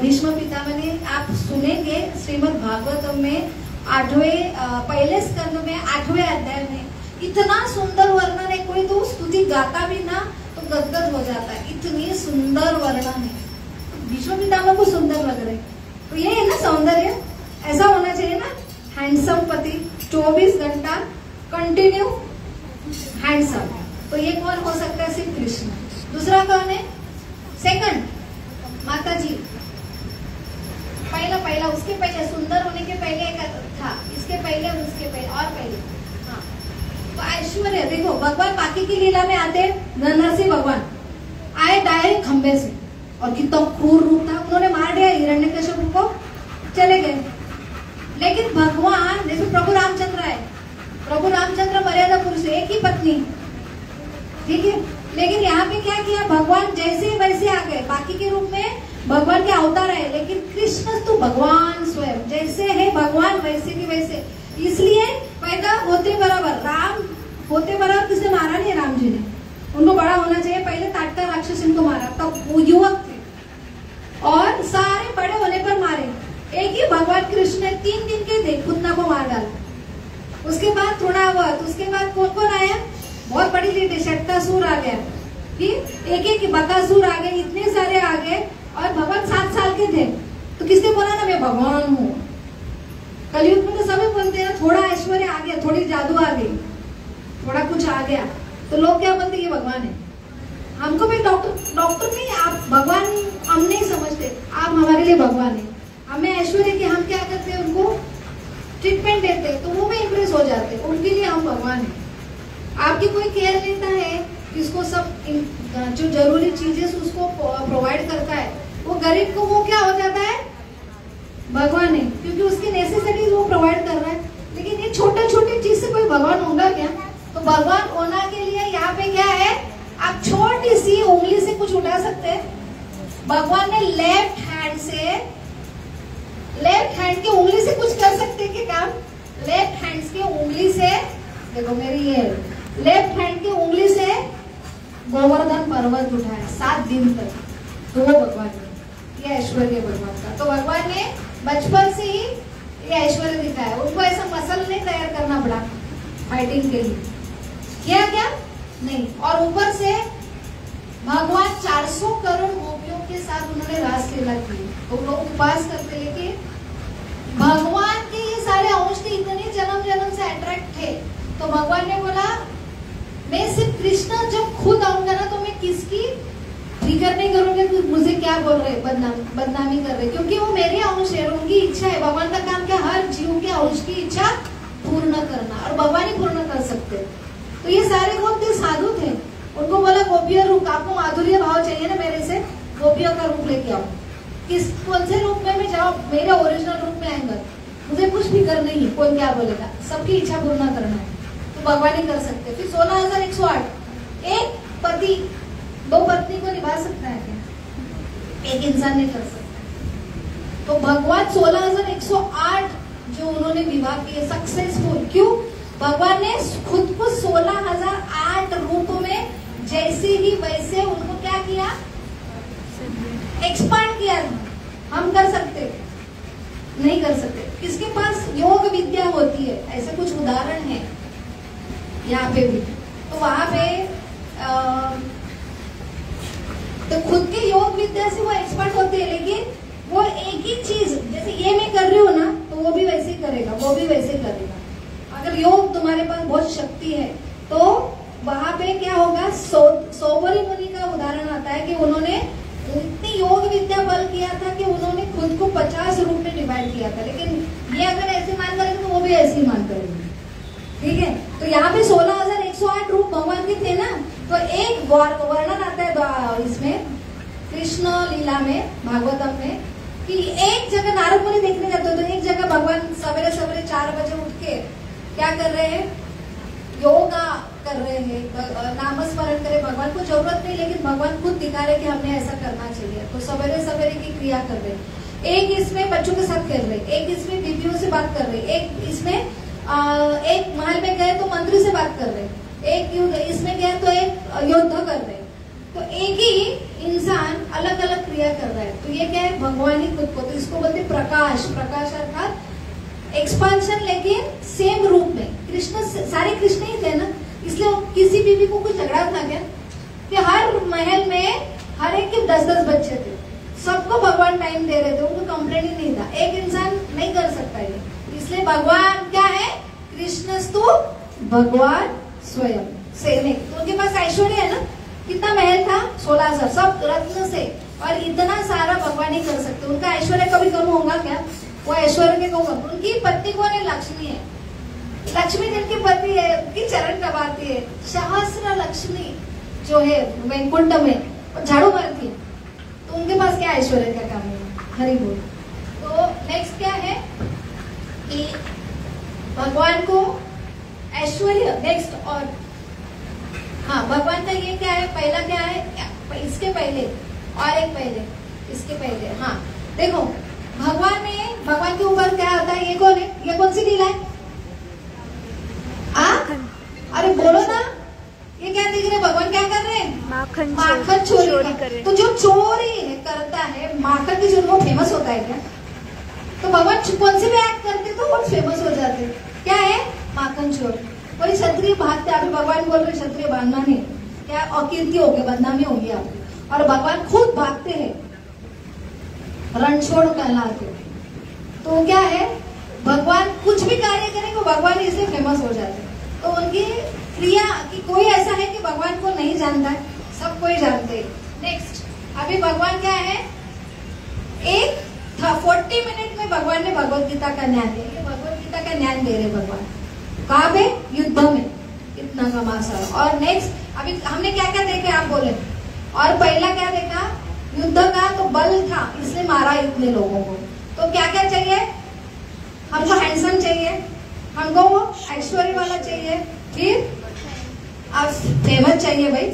भीष्म पितामह ने। आप सुनेंगे श्रीमद् भागवतम में पहले स्कंद में 8वें अध्याय में इतना सुंदर वर्णन है, कोई तो स्तुति गाता भी ना तो गदगद हो जाता है, इतनी सुंदर वर्णन है। विश्व पितामह को सुंदर लग रहे, तो ये है ना सौंदर्य, ऐसा होना चाहिए ना। हैंडसम पति 24 घंटा कंटिन्यू हैंडसम, तो ये कौन हो सकता है? सिर्फ कृष्ण। दूसरा कौन है? सेकंड माता जी। पहला उसके पहले, सुंदर होने के पहले एक था, इसके पहले, उसके पहले और पहले। हाँ, तो ऐश्वर्य देखो, भगवान बाकी की लीला में आते, नरसिंह भगवान आए डायरेक्ट खंबे से, और कितना क्रूर रूप था, उन्होंने मार दिया हिरण्यकश्यप को, चले गए। लेकिन भगवान जैसे प्रभु रामचंद्र है, प्रभु रामचंद्र मर्यादा पुरुष, एक ही पत्नी, ठीक है। लेकिन यहाँ पे क्या किया, भगवान जैसे वैसे आ गए, बाकी के रूप में भगवान के अवतार है, लेकिन कृष्ण तो भगवान स्वयं, जैसे है भगवान वैसे की वैसे। इसलिए पैदा होते बराबर, राम होते बराबर किसने मारा नहीं? राम जी ने, उनको बड़ा होना चाहिए, पहले ताटका राक्षस इनको मारा, तब वो युवक थे, और सारे बड़े होने पर मारे। एक ही भगवान कृष्ण ने 3 दिन के थे, पुतना को मार डाला। उसके बाद थोड़ा हुआ, तो उसके बाद कौन आया? बहुत बड़ी लीड, शक्तासुर आ गया, फिर एक बकासुर आ गए, इतने सारे आ गए, और भगवान 7 साल के थे, तो किसने बोला ना मैं भगवान हूँ? कलयुग में तो सभी बोलते हैं ना, थोड़ा ऐश्वर्य आ गया, थोड़ी जादू आ गई, थोड़ा कुछ आ गया, तो लोग क्या बोलते हैं? ये भगवान है। हमको भी डॉक्टर नहीं, आप भगवान हम नहीं समझते, आप हमारे लिए भगवान है। हमें ऐश्वर्य की, हम क्या करते हैं? उनको ट्रीटमेंट देते हैं, तो वो भी इम्प्रेस हो जाते हैं, उनके लिए हम भगवान है। आपकी कोई केयर लेता है, किसको सब जो जरूरी चीजें उसको प्रोवाइड करता है, वो गरीब को वो क्या हो जाता है? भगवान है, क्योंकि उसकी नेसेसिटीज वो प्रोवाइड कर रहा है। लेकिन ये छोटे छोटे चीज से कोई भगवान होगा क्या? तो भगवान होना के लिए यहाँ पे क्या है? आप छोटी सी उंगली से कुछ उठा सकते हैं। भगवान ने लेफ्ट हैंड की उंगली से कुछ कर सकते हैं क्या काम? लेफ्ट हैंड की उंगली से, देखो मेरी ये लेफ्ट हैंड की उंगली से गोवर्धन पर्वत उठाया 7 दिन तक, तो वो भगवान है। ये ऐश्वर्य भगवान का। तो भगवान ने बचपन से ही ये ऐश्वर्य दिखाया, उनको ऐसा मसल नहीं तैयार करना पड़ा फाइटिंग के लिए, किया क्या नहीं। और ऊपर से भगवान 400 करोड़ गोपियों के साथ उन्होंने रासलीला की, तो लोग उपवास करते, लेकिन भगवान के ये सारे अंश थे, इतने जन्म से अट्रैक्ट थे, तो भगवान ने बोला मैं सिर्फ कृष्ण जब खुद आऊंगा ना, तो मैं किसकी फिक्र नहीं करूंगी कि मुझे क्या बोल रहे, बदनामी कर रहे, क्योंकि वो मेरे अंश है, उनकी इच्छा है। भगवान का काम क्या? हर जीव के अंश की इच्छा पूर्ण करना, और भगवान ही पूर्ण कर सकते। तो ये सारे गोपी साधु थे, उनको बोला गोपियों रूप, आपको माधुर्य भाव चाहिए ना मेरे से, गोपियों का रूप लेके आओ। कौन से रूप में मैं जाओ? मेरे ओरिजिनल रूप में आएंगे, मुझे कुछ फिक्र नहीं है कौन क्या बोलेगा, सबकी इच्छा पूर्ण करना है, तो भगवान ही कर सकते। फिर 16,108, एक पति 2 पत्नी को निभा सकता है क्या? एक इंसान नहीं कर सकता। तो भगवान 16,108 जो उन्होंने विवाह किए सक्सेसफुल, क्यों? भगवान ने खुद को 16,008 रूप में जैसे ही वैसे उनको क्या किया? एक्सपांड किया। हम कर सकते? नहीं कर सकते। किसके पास योग विद्या होती है, ऐसे कुछ उदाहरण है यहाँ पे भी, तो वहां पे तो खुद के योग विद्या से वो एक्सपर्ट होते हैं, लेकिन वो एक ही चीज, जैसे ये मैं कर रही हूँ ना, तो वो भी वैसे ही करेगा, वो भी वैसे करेगा। अगर योग तुम्हारे पास बहुत शक्ति है, तो वहां पे क्या होगा? सोबरी मुनि का उदाहरण आता है कि उन्होंने इतनी योग विद्या बल किया था कि उन्होंने खुद को 50 रूप में डिवाइड किया था, लेकिन ये अगर ऐसे मान करेंगे तो वो भी ऐसे ही मान करेंगे, ठीक है। तो यहाँ पे 16,108 रूप भगवान के थे ना, तो एक वर्णन आता है इसमें कृष्ण लीला में, भागवतम में, कि एक जगह नारद मुनि देखने जाते, तो एक जगह भगवान सवेरे 4 बजे उठ के क्या कर रहे हैं? योगा कर रहे हैं, नामस्मरण करे। भगवान को जरूरत नहीं, लेकिन भगवान खुद दिखा रहे कि हमने ऐसा करना चाहिए, तो सवेरे की क्रिया कर रहे। एक इसमें बच्चों के साथ खेल रहे, एक इसमें बीबियों से बात कर रहे, एक इसमें एक महल में गए तो मंत्री से बात कर रहे, एक युद्ध इसमें गए तो एक युद्ध कर रहे। तो एक ही इंसान अलग अलग क्रिया कर रहा है, तो ये क्या है? भगवान ही खुद को। तो इसको बोलते प्रकाश। प्रकाश अर्थात एक्सपांशन लेकिन सेम रूप में। कृष्ण सारे कृष्ण ही थे ना, इसलिए किसी बीवी को कुछ झगड़ा था क्या कि हर महल में हर एक के 10-10 बच्चे थे, सबको भगवान टाइम दे रहे थे, उनको कंप्लेन ही नहीं था। एक इंसान नहीं कर सकता ये, इसलिए भगवान क्या है, कृष्णस्तु भगवान स्वयं सैनिक। तो उनके पास ऐश्वर्य है ना, कितना महल था, 1600, सब रत्न से, और इतना सारा भगवान ही कर सकते। उनका ऐश्वर्य कभी कम होगा क्या, वो ऐश्वर्य के कम। उनकी पत्नी कौन है, लक्ष्मी है। लक्ष्मी जिनकी पति है उनकी चरण दबाती है। सहस्र लक्ष्मी जो है वैकुंठ में झाड़ू मारती है, तो उनके पास क्या ऐश्वर्य का काम है, हरि बोल। तो नेक्स्ट क्या है कि भगवान को ऐश्वर्य नेक्स्ट, और हाँ भगवान का ये क्या है, पहला क्या है, इसके पहले और एक पहले, इसके पहले, हाँ देखो भगवान में, भगवान के ऊपर क्या आता है, ये कौन है, ये कौन सी लीला है, अरे बोलो ना, ये क्या दिख रहे, भगवान क्या कर रहे हैं, माखन चोरी कर रहे। तो जो चोरी करता है माखन की चोरी, वो फेमस होता है क्या, तो भगवान कौन से भी एक्ट करते तो वो फेमस हो जाते, क्या है, माखन चोर। कोई क्षत्रिय भागते, अभी भगवान बोल रहे क्षत्रिय भागना नहीं, क्या अकीर्ति हो गई, बदनामी होगी आपकी, और भगवान खुद भागते हैं, रणछोड़ कहलाते। तो क्या है, भगवान कुछ भी कार्य करें तो भगवान इससे फेमस हो जाते। तो उनकी क्रिया कि कोई ऐसा है कि भगवान को नहीं जानता है, सब कोई जानते हैं। नेक्स्ट, अभी भगवान क्या है, एक 40 मिनट में भगवान ने भगवत गीता का ज्ञान दिया। ये भगवत गीता का ज्ञान दे रहे भगवान, कहाँ पे, युद्ध में, इतना कमा सारा। और नेक्स्ट अभी हमने क्या क्या देखे आप बोले, और पहला क्या देखा, युद्ध का तो बल था इसलिए मारा इतने लोगों को। तो क्या क्या चाहिए, हमको हैंडसम चाहिए, हमको वो ऐश्वर्य वाला चाहिए, फिर अब फेमस चाहिए भाई,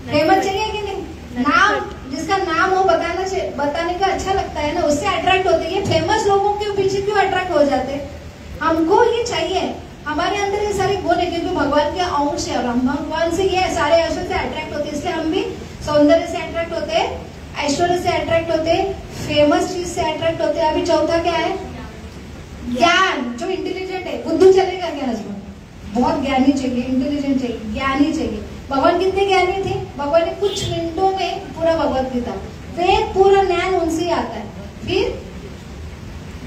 फेमस चाहिए कि नहीं, नाम जिसका नाम हो बताने का अच्छा लगता है ना, उससे अट्रैक्ट होते हैं। फेमस लोगों के पीछे क्यों अट्रैक्ट हो जाते, हमको ये चाहिए, हमारे अंदर ये सारे गुण है क्योंकि भगवान के अंश है, और हम भगवान से ये सारे ऐश्वर्य से अट्रैक्ट होते हैं, इसलिए हम भी सौंदर्य से अट्रैक्ट होते हैं, ऐश्वर्य से अट्रैक्ट होते हैं, फेमस चीज से अट्रैक्ट होते हैं। अभी चौथा क्या है, ज्ञान, जो इंटेलिजेंट है, बुद्धू चलेगा क्या हस्बैंड, बहुत ज्ञानी चाहिए, इंटेलिजेंट चाहिए, ज्ञानी चाहिए। भगवान कितने ज्ञानी थे, भगवान ने कुछ मिनटों में पूरा भगवत गीता, वेद पूरा ज्ञान उनसे आता है। फिर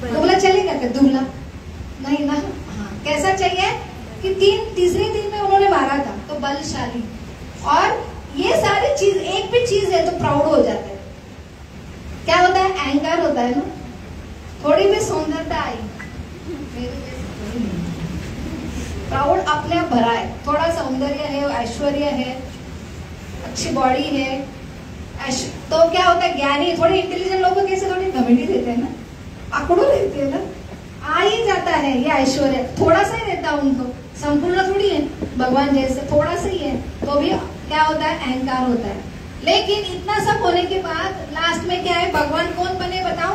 दुबला चलेगा क्या, दुबला नहीं ना, हाँ कैसा चाहिए कि तीसरे दिन में उन्होंने मारा था, तो बलशाली, और ये सारी चीज, एक भी चीज है तो प्राउड हो जाता है, क्या होता है, अहंकार होता है ना, थोड़ी भी सुंदरता आई, प्राउड अपने आप भरा है, थोड़ा सौंदर्य है, ऐश्वर्य है, अच्छी बॉडी है, तो क्या होता है, ज्ञानी, थोड़े इंटेलिजेंट लोगों को कैसे थोड़ी घमंडी रहते हैं ना, आंकड़ों रहते हैं ना, आ ही जाता है ये ऐश्वर्य, थोड़ा सा ही रहता है उनको, संपूर्ण थोड़ी है, भगवान जैसे थोड़ा सा ही है, तो भी क्या होता है, अहंकार होता है। लेकिन इतना सब होने के बाद लास्ट में क्या है, भगवान कौन बने बताओ,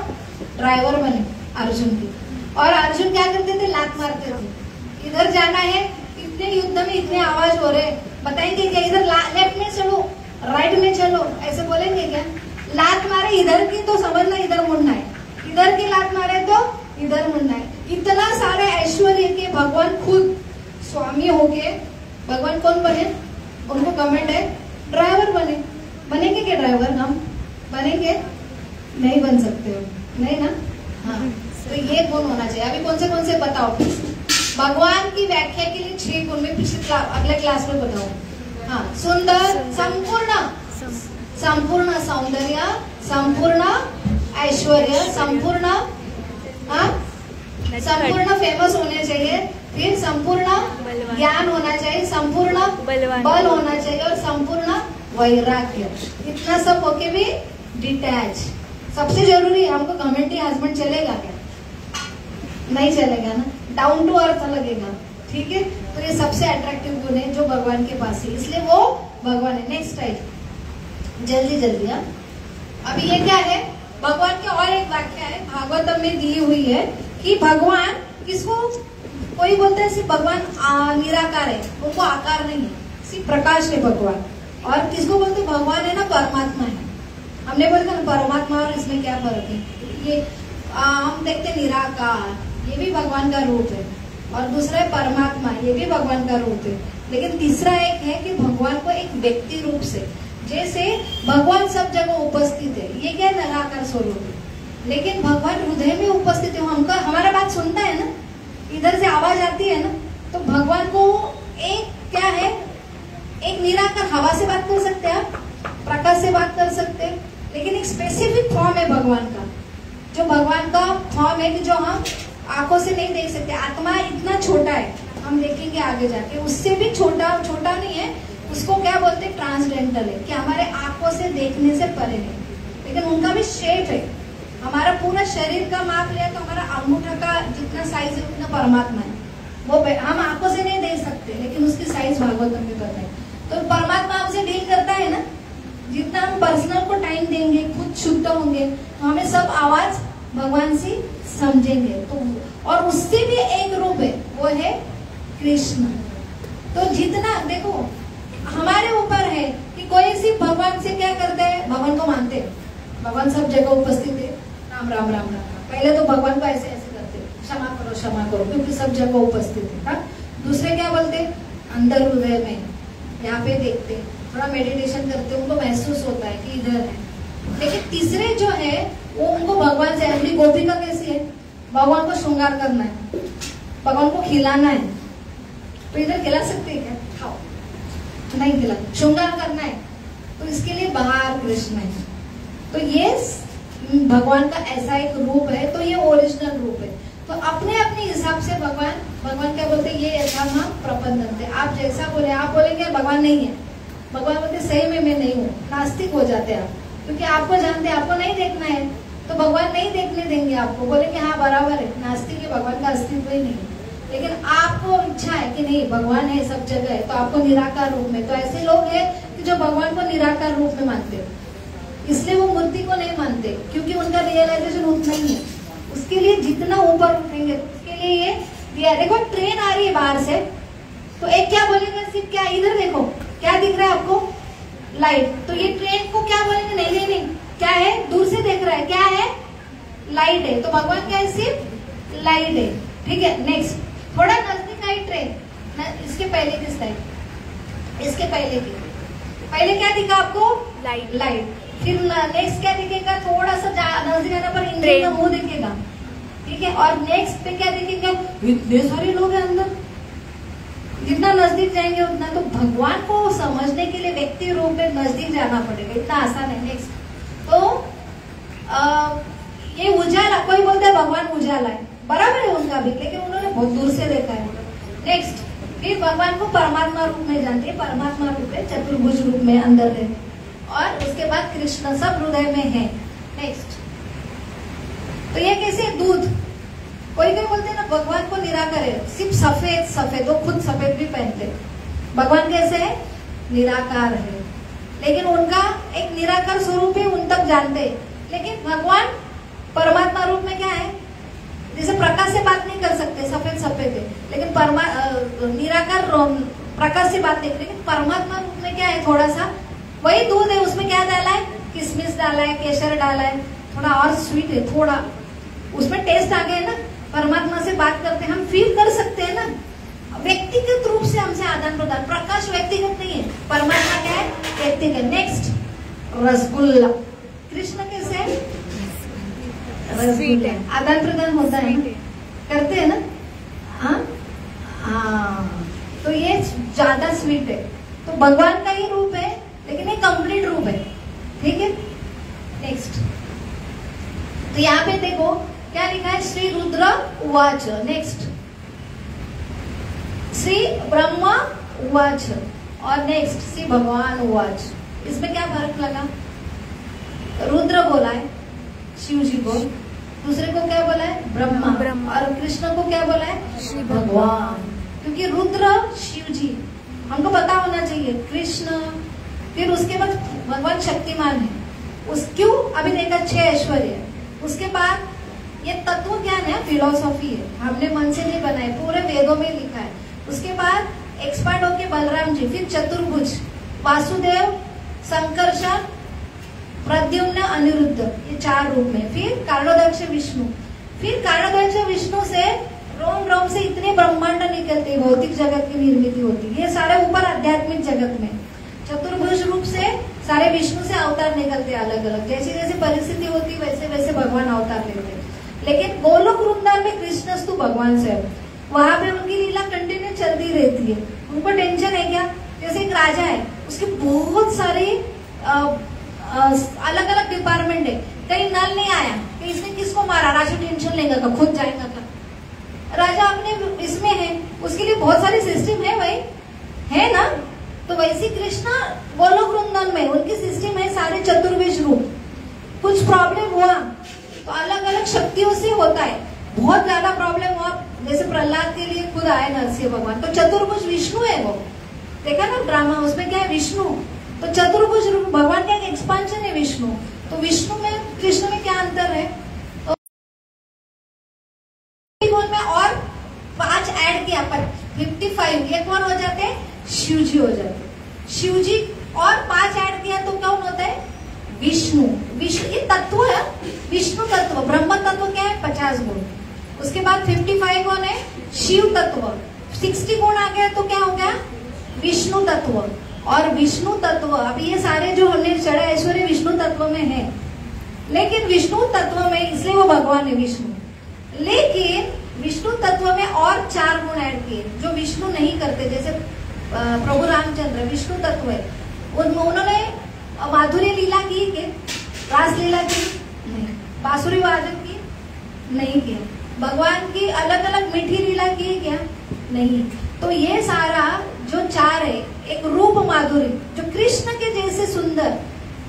ड्राइवर बने अर्जुन की। और अर्जुन क्या करते थे, लात मारते थे, इधर जाना है, इतने युद्ध में इतने आवाज हो रहे, बताएंगे क्या, इधर लेफ्ट में चलो, राइट में चलो, ऐसे बोलेंगे क्या, लात मारे इधर की तो समझना इधर मुड़ना है, इधर की लात मारे तो इधर मुड़ना है। इतना सारे ऐश्वर्य के भगवान खुद स्वामी होके भगवान कौन बने, उनको कमेंट है ड्राइवर बने। बनेंगे क्या ड्राइवर, हम बनेंगे, नहीं बन सकते हो, नहीं ना, हाँ तो ये गुण होना चाहिए। अभी कौन से बताओ, भगवान की व्याख्या के लिए 6 गुण में पिछले अगले क्लास में बताओ। हाँ, सुंदर, संपूर्ण सौंदर्य, संपूर्ण ऐश्वर्य, संपूर्ण फेमस होने चाहिए, फिर संपूर्ण ज्ञान होना चाहिए, संपूर्ण बल होना चाहिए, और संपूर्ण वैराग्य। इतना सब होके भी डिटैच, सबसे जरूरी है। हमको कमेंटी हस्बैंड चलेगा क्या, नहीं चलेगा ना, डाउन टू अर्थ लगेगा, ठीक है। तो ये सबसे अट्रैक्टिव गुण है जो भगवान के पास है, इसलिए वो भगवान है। नेक्स्ट टाइम जल्दी हाँ, अभी ये क्या है, भगवान की और एक व्याख्या है भागवतम में दी हुई है कि भगवान किसको, कोई बोलता है सिर्फ भगवान निराकार है, उनको आकार नहीं है, सिर्फ प्रकाश है भगवान। और किसको बोलते भगवान है ना, परमात्मा है। हमने बोला ना परमात्मा और इसमें क्या फर्क है, ये हम देखते निराकार, ये भी भगवान का रूप है, और दूसरा है परमात्मा, ये भी भगवान का रूप है। लेकिन तीसरा एक है कि भगवान को एक व्यक्ति रूप से, जैसे भगवान सब जगह उपस्थित है, ये क्या निराकार स्वरूप है, लेकिन भगवान हृदय में उपस्थित है। हमका हमारा बात सुनता है ना, इधर से आवाज आती है ना, तो भगवान को एक क्या है, एक निराकार हवा से बात कर सकते हैं आप, प्रकाश से बात कर सकते हैं, लेकिन एक स्पेसिफिक फॉर्म है भगवान का, जो भगवान का फॉर्म है कि जो हम आंखों से नहीं देख सकते। आत्मा इतना छोटा है, हम देखेंगे आगे जाके, उससे भी छोटा नहीं है, उसको क्या बोलते हैं, ट्रांसडेंटल है, कि हमारे आंखों से देखने से परे है। लेकिन उनका भी शेप है। हमारा पूरा शरीर का माप लिया तो हमारा अंगूठा का जितना साइज है उतना परमात्मा है, वो हम आंखों से नहीं देख सकते, लेकिन उसकी साइज भागवतम में पता है। तो परमात्मा हमसे डील करता है ना, जितना हम पर्सनल को टाइम देंगे, खुद शुद्ध होंगे, तो हमें सब आवाज भगवान से समझेंगे। तो और उससे भी एक रूप है, वो है कृष्ण। तो जितना देखो हमारे ऊपर है कि कोई सिर्फ भगवान से क्या करते हैं, भगवान को मानते हैं, भगवान सब जगह उपस्थित है, राम राम राम राम। पहले तो भगवान को ऐसे ऐसे करते, क्षमा करो, क्योंकि सब जगह उपस्थित है। दूसरे क्या बोलते, अंदर हृदय में यहाँ पे देखते, थोड़ा मेडिटेशन करते, उनको महसूस होता है कि इधर है। लेकिन तीसरे जो है वो उनको भगवान से, अपनी गोपिका कैसी है, भगवान को श्रृंगार करना है, भगवान को खिलाना है, तो इधर खिला सकते हैं क्या, खाओ, नहीं खिला, श्रृंगार करना है, तो इसके लिए बाहर कृष्ण है। तो ये भगवान का ऐसा एक रूप है, तो ये ओरिजिनल रूप है। तो अपने अपने हिसाब से भगवान क्या बोलते हैं, ये ऐसा हम प्रबंधन थे, आप जैसा बोले, आप बोलेंगे भगवान नहीं है, भगवान बोलते सही में मैं नहीं हूँ, नास्तिक हो जाते हैं आप, क्योंकि आपको जानते हैं आपको नहीं देखना है, तो भगवान नहीं देखने देंगे आपको, बोलेंगे हाँ बराबर है, नास्तिक है, भगवान का अस्तित्व ही नहीं है। लेकिन आपको इच्छा है कि नहीं भगवान है सब जगह है, तो आपको निराकार रूप में, तो ऐसे लोग हैं कि जो भगवान को निराकार रूप में मानते हैं, इसलिए वो मूर्ति को नहीं मानते, क्योंकि उनका रियलाइजेशन उतना ही है। उसके लिए जितना ऊपर उठेंगे उसके लिए ये दिया। देखो ट्रेन आ रही है बाहर से, तो एक क्या बोलेंगे, सिर्फ क्या, इधर देखो क्या दिख रहा है आपको, लाइट, तो ये ट्रेन को क्या बोलेंगे, नहीं क्या है, दूर से देख रहा है, क्या है, लाइट है, तो भगवान क्या है, सिर्फ लाइट है। ठीक है, नेक्स्ट थोड़ा नजदीक आई ट्रेन, इसके पहले की स्लाइड, इसके पहले क्या दिखा आपको, लाइट। फिर नेक्स्ट क्या दिखेगा, थोड़ा सा नजदीक आने पर इंडियन का मुंह दिखेगा, ठीक है, और नेक्स्ट पे क्या दिखेगा, इतने सारे लोग हैं अंदर, जितना नजदीक जाएंगे उतना। तो भगवान को समझने के लिए व्यक्ति रूप में नजदीक जाना पड़ेगा, इतना आसान है। नेक्स्ट तो ये उजाला, कोई बोलता है भगवान उजाला है, बराबर है उनका भी, लेकिन उन्होंने बहुत दूर से देखा है। नेक्स्ट फिर भगवान को परमात्मा रूप में जानते हैं, परमात्मा रूप है, चतुर्भुज रूप में अंदर है, और उसके बाद कृष्ण सब हृदय में है। नेक्स्ट तो ये कैसे, दूध, कोई बोलते हैं ना भगवान को निराकार है, सिर्फ सफेद, वो खुद सफेद भी पहनते, भगवान कैसे है, निराकार है, लेकिन उनका एक निराकार स्वरूप है, उन तक जानते हैं। लेकिन भगवान परमात्मा रूप में क्या है, जैसे प्रकाश से बात नहीं कर सकते, सफेद है, लेकिन निराकार प्रकाश से बात नहीं, लेकिन परमात्मा रूप में क्या है, थोड़ा सा वही दूध है, उसमें क्या डाला है, किशमिश डाला है, केसर डाला है, थोड़ा और स्वीट है, थोड़ा उसमें टेस्ट आ गया है ना। परमात्मा से बात करते हैं, हम फील कर सकते हैं ना, व्यक्तिगत रूप से हमसे आदान प्रदान। प्रकाश व्यक्तिगत नहीं है, परमात्मा क्या है, व्यक्तिगत। नेक्स्ट रसगुल्ला, कृष्ण कैसे है, रसगुल्ला, आदान प्रदान होता है ना, करते हैं ना, हाँ, तो ये ज्यादा स्वीट है, तो भगवान का ही रूप है, लेकिन ये कंप्लीट रूप है। ठीक है, नेक्स्ट तो यहाँ पे देखो क्या लिखा है, श्री रुद्र उवाच। नेक्स्ट श्री ब्रह्मा उवाच, और नेक्स्ट श्री भगवान उवाच। इसमें क्या फर्क लगा, रुद्र बोला है शिव जी को, दूसरे को क्या बोला है, ब्रह्मा, और कृष्ण को क्या बोला है, श्री भगवान, क्योंकि रुद्र शिव जी, हमको पता होना चाहिए, कृष्ण, फिर उसके बाद भगवान शक्तिमान है, क्यों अभी देखा 6 ऐश्वर्य, उसके बाद ये तत्व ज्ञान है, फिलोसॉफी है, हमने मन से नहीं बनाए, पूरे वेदों में लिखा है। उसके बाद एक्सपर्ट होके बलराम जी, फिर चतुर्भुज, वासुदेव, संकर्षण, प्रद्युम्न, अनिरुद्ध, ये 4 रूप में, फिर कारणोदक्ष विष्णु, फिर कारणगंज विष्णु से रोम रोम से इतने ब्रह्मांड निकलते, भौतिक जगत की निर्मित होती, ये सारे ऊपर आध्यात्मिक जगत में। चतुर्भुज रूप से सारे विष्णु से अवतार निकलते अलग अलग, जैसी जैसी परिस्थिति होती वैसे वैसे भगवान अवतार लेते। लेकिन गोलोक वृंदावन में कृष्णस्तु भगवान से, वहां पे उनकी लीला कंटिन्यू चलती रहती है, उनको टेंशन है क्या? जैसे एक राजा है, उसके बहुत सारे अलग अलग डिपार्टमेंट है, कहीं नल नहीं आया कि इसने किसको मारा, राजा टेंशन लेगा का, खुद जाएगा का। राजा अपने इसमें है, उसके लिए बहुत सारे सिस्टम है भाई, है ना? तो वैसे कृष्णा गोलोक वृंदावन में उनकी सिस्टम है सारे चतुर्भुज रूप। कुछ प्रॉब्लम हुआ तो अलग अलग शक्तियों से होता है, बहुत ज्यादा प्रॉब्लम हुआ जैसे प्रहलाद के लिए खुद आए नरसिंह भगवान, तो चतुर्भुज विष्णु है वो, देखा ना ड्रामा, उसमें क्या है विष्णु, तो चतुर्भुज रूप भगवान का एक एक्सपांशन है विष्णु। तो विष्णु में कृष्ण में क्या अंतर है? तो में और 5 ऐड किया, 55, ये कौन हो जाते हैं? शिव जी हो जाते। शिव जी और 5 ऐड किया तो कौन होता है? विष्णु। विष्णु ये तत्व है, विष्णु तत्व। ब्रह्म तत्व क्या है? 50 गुण। उसके बाद 55 कौन है? शिव तत्व। 60 गुण आ गया तो क्या हो गया? विष्णु तत्व। और विष्णु तत्व, अभी ये सारे जो हमने चढ़ा ऐश्वर्य विष्णु तत्व में है, लेकिन विष्णु तत्व में इसलिए वो भगवान है विष्णु। लेकिन विष्णु तत्व में और 4 गुण ऐड किए जो विष्णु नहीं करते, जैसे प्रभु रामचंद्र विष्णु तत्व है, उन्होंने माधुर्य लीला की के रास लीला की नहीं, बांसुरी वादन की नहीं किया, भगवान की अलग अलग मीठी लीला की क्या? नहीं। तो ये सारा जो 4 है, एक रूप माधुरी जो कृष्ण के जैसे सुंदर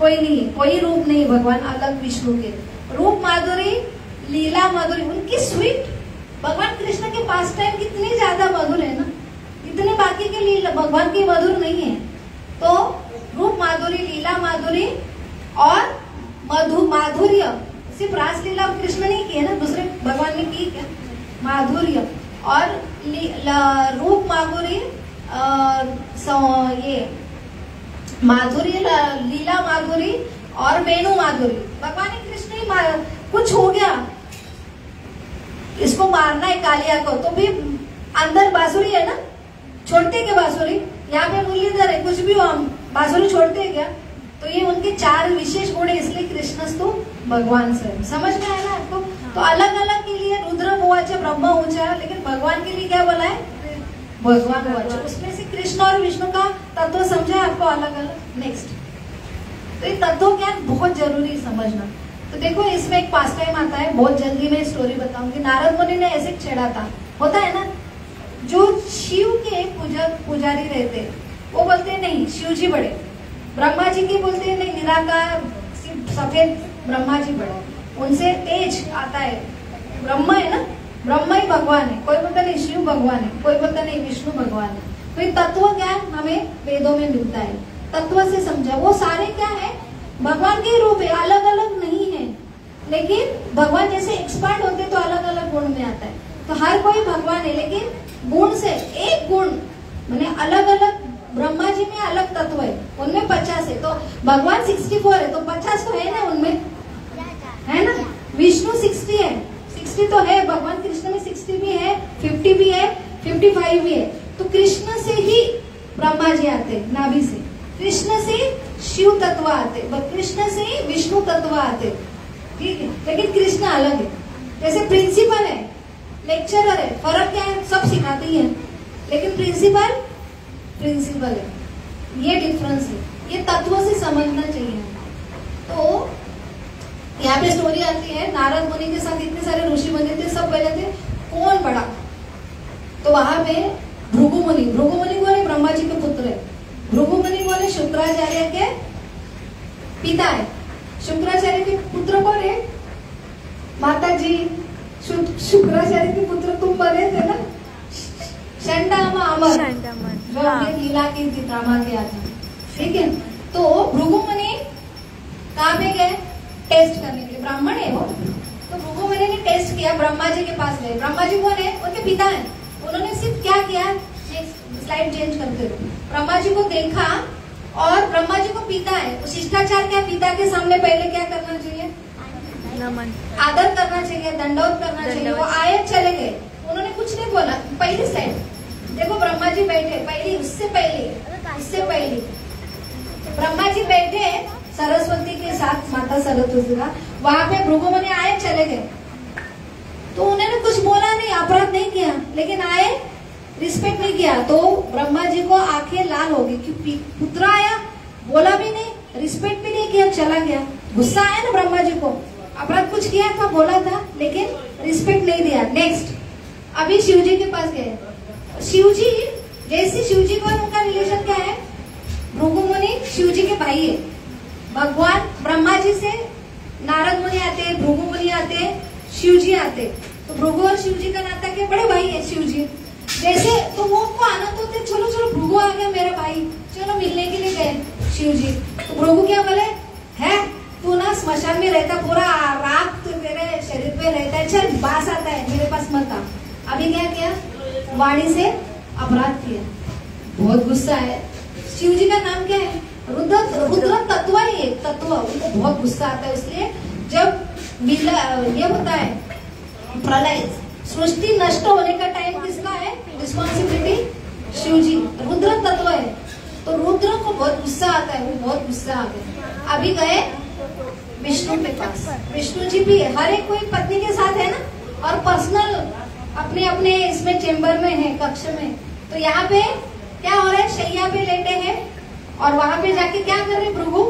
कोई नहीं है, कोई रूप नहीं भगवान अलग विष्णु के। रूप माधुरी, लीला माधुरी, उनकी स्वीट, भगवान कृष्ण के पास टाइम कितनी ज्यादा मधुर है ना, इतने बाकी के लीला भगवान की मधुर नहीं है। तो रूप माधुरी, लीला माधुरी और माधुर्य, सिर्फ रास लीला कृष्ण नहीं की है ना, दूसरे भगवान ने की क्या? माधुर्य और रूप माधुरी, ये माधुरी, लीला माधुरी और वेणु माधुरी। भगवान कृष्ण ही कुछ हो गया, इसको मारना है कालिया को, तो भी अंदर बांसुरी है ना, छोड़ते क्या बांसुरी? यहाँ पे मुरलीधर है, कुछ भी हो हम बांसुरी छोड़ते क्या? तो ये उनके 4 विशेष गुण है, इसलिए कृष्णस्तु भगवान से। समझ में आया ना आपको? तो अलग अलग के लिए रुद्र उवाच, ब्रह्म ऊंचा, लेकिन भगवान के लिए क्या बोला है? भगवान उवाच। उसमें से कृष्ण और विष्णु का तत्व समझा आपको अलग अलग। नेक्स्ट, तो ये तत्व ज्ञान बहुत जरूरी समझना। तो देखो इसमें एक पास टाइम आता है, बहुत जल्दी मैं स्टोरी बताऊंगी। नारद मुनि ने ऐसे छेड़ा था, होता है ना, जो शिव के पुजारी रहते वो बोलते नहीं शिव जी बड़े, ब्रह्मा जी की बोलते हैं नहीं निराकार सफेद ब्रह्मा जी बड़े, उनसे तेज आता है, ब्रह्मा है ना, ब्रह्मा ही भगवान है। कोई बोलता नहीं शिव भगवान है, कोई बोलता नहीं विष्णु भगवान है। तो ये तत्व ज्ञान हमें वेदों में मिलता है, तत्व से समझा। वो सारे क्या है? भगवान के रूप है, अलग अलग नहीं है, लेकिन भगवान जैसे एक्सपर्ट होते तो अलग अलग गुण में आता है। तो हर कोई भगवान है, लेकिन गुण से एक गुण मैंने अलग अलग, ब्रह्मा जी में अलग तत्व है, उनमें 50 है, तो भगवान 64 है, तो 50 तो है ना उनमें, है ना? विष्णु 60 है, 60 तो है, भगवान कृष्ण में 60 भी है, 50 भी है, 55 भी है। तो कृष्ण से ही ब्रह्मा जी आते, नाभि से, कृष्ण से शिव तत्व आते, कृष्ण से विष्णु तत्व आते, ठीक है। लेकिन कृष्ण अलग है, जैसे प्रिंसिपल है, लेक्चरर है, फर्क क्या है? सब सिखाती है, लेकिन प्रिंसिपल है, ये डिफरेंस है, ये तत्व से समझना चाहिए। तो यहाँ पे स्टोरी आती है, नारद मुनि के साथ इतने सारे ऋषि मुनि थे, सब पहले थे कौन बड़ा, तो वहां पे भृगु मुनि कौन है? ब्रह्मा जी के पुत्र है। भृगु मुनि कौन है? शुक्राचार्य के पिता है। शुक्राचार्य के पुत्र कौन है? माता जी। शुक्राचार्य के पुत्र तुम बने थे ना, शंडामा अमर, जो हमने लीला की थी, ड्रामा किया था, ठीक है। तो भृगु मुनि कहाँ पे गए? टेस्ट करने के लिए, ब्राह्मण है वो, तो भृगु मुनि ने टेस्ट किया, ब्रह्मा जी के पास गए। ब्रह्मा जी कौन है? उनके पिता है। उन्होंने सिर्फ क्या किया, स्लाइड चेंज करते हुए ब्रह्मा जी को देखा, और ब्रह्मा जी को पिता है, तो शिष्टाचार क्या? पिता के सामने पहले क्या करना चाहिए? नमन। आदर करना चाहिए, दंडवत करना चाहिए। वो आए चले गए, उन्होंने कुछ नहीं बोला। पहली साइड देखो, ब्रह्मा जी बैठे, पहली उससे पहले ब्रह्मा जी बैठे सरस्वती के साथ, माता सरस्वती का, वहां पे भृगु मुनि आए चले गए, तो उन्होंने कुछ बोला नहीं, अपराध नहीं किया, लेकिन आए रिस्पेक्ट नहीं किया, तो ब्रह्मा जी को आंखें लाल हो गई कि पुत्र आया, बोला भी नहीं, रिस्पेक्ट भी नहीं किया, चला गया। गुस्सा आया ना ब्रह्मा जी को, अपराध कुछ किया था, बोला था, लेकिन रिस्पेक्ट नहीं दिया। नेक्स्ट, अभी शिव जी के पास गए। शिव जी, जैसे शिव जी को उनका रिलेशन क्या है, भृगु मुनि शिव जी के भाई है। भगवान ब्रह्मा जी से नारद मुनि आते, भृगु मुनि आते, शिव जी आते, तो भृगु और शिव जी का नाता के बड़े भाई है शिव जी। जैसे तो वो उनको आनंद होते, चलो चलो भृगु आ गया मेरा भाई, चलो मिलने के लिए गए शिव जी। तो भृगु क्या बोले, है तू ना स्मशान में रहता, पूरा रात तो तेरे शरीर पे रहता है, चल बास आता है, मेरे पास मत आ। अभी क्या किया, वाणी से अपराध किया, बहुत गुस्सा है। शिव जी का नाम क्या है, रुद्र तत्व ही है, तत्व, उनको बहुत गुस्सा आता है। इसलिए जब ये होता है प्रलय, सृष्टि नष्ट होने का टाइम किसका है, रिस्पॉन्सिबिलिटी शिव जी, रुद्र तत्व है, तो रुद्र को बहुत गुस्सा आता है, वो बहुत गुस्सा आ गया। अभी गए विष्णु के पास, विष्णु जी भी हर एक कोई पत्नी के साथ है ना, और पर्सनल अपने अपने इसमें चेम्बर में है, कक्ष में। तो यहाँ पे क्या हो रहा है, शैया पे लेटे हैं, और वहां पे जाके क्या कर रहे, भृगु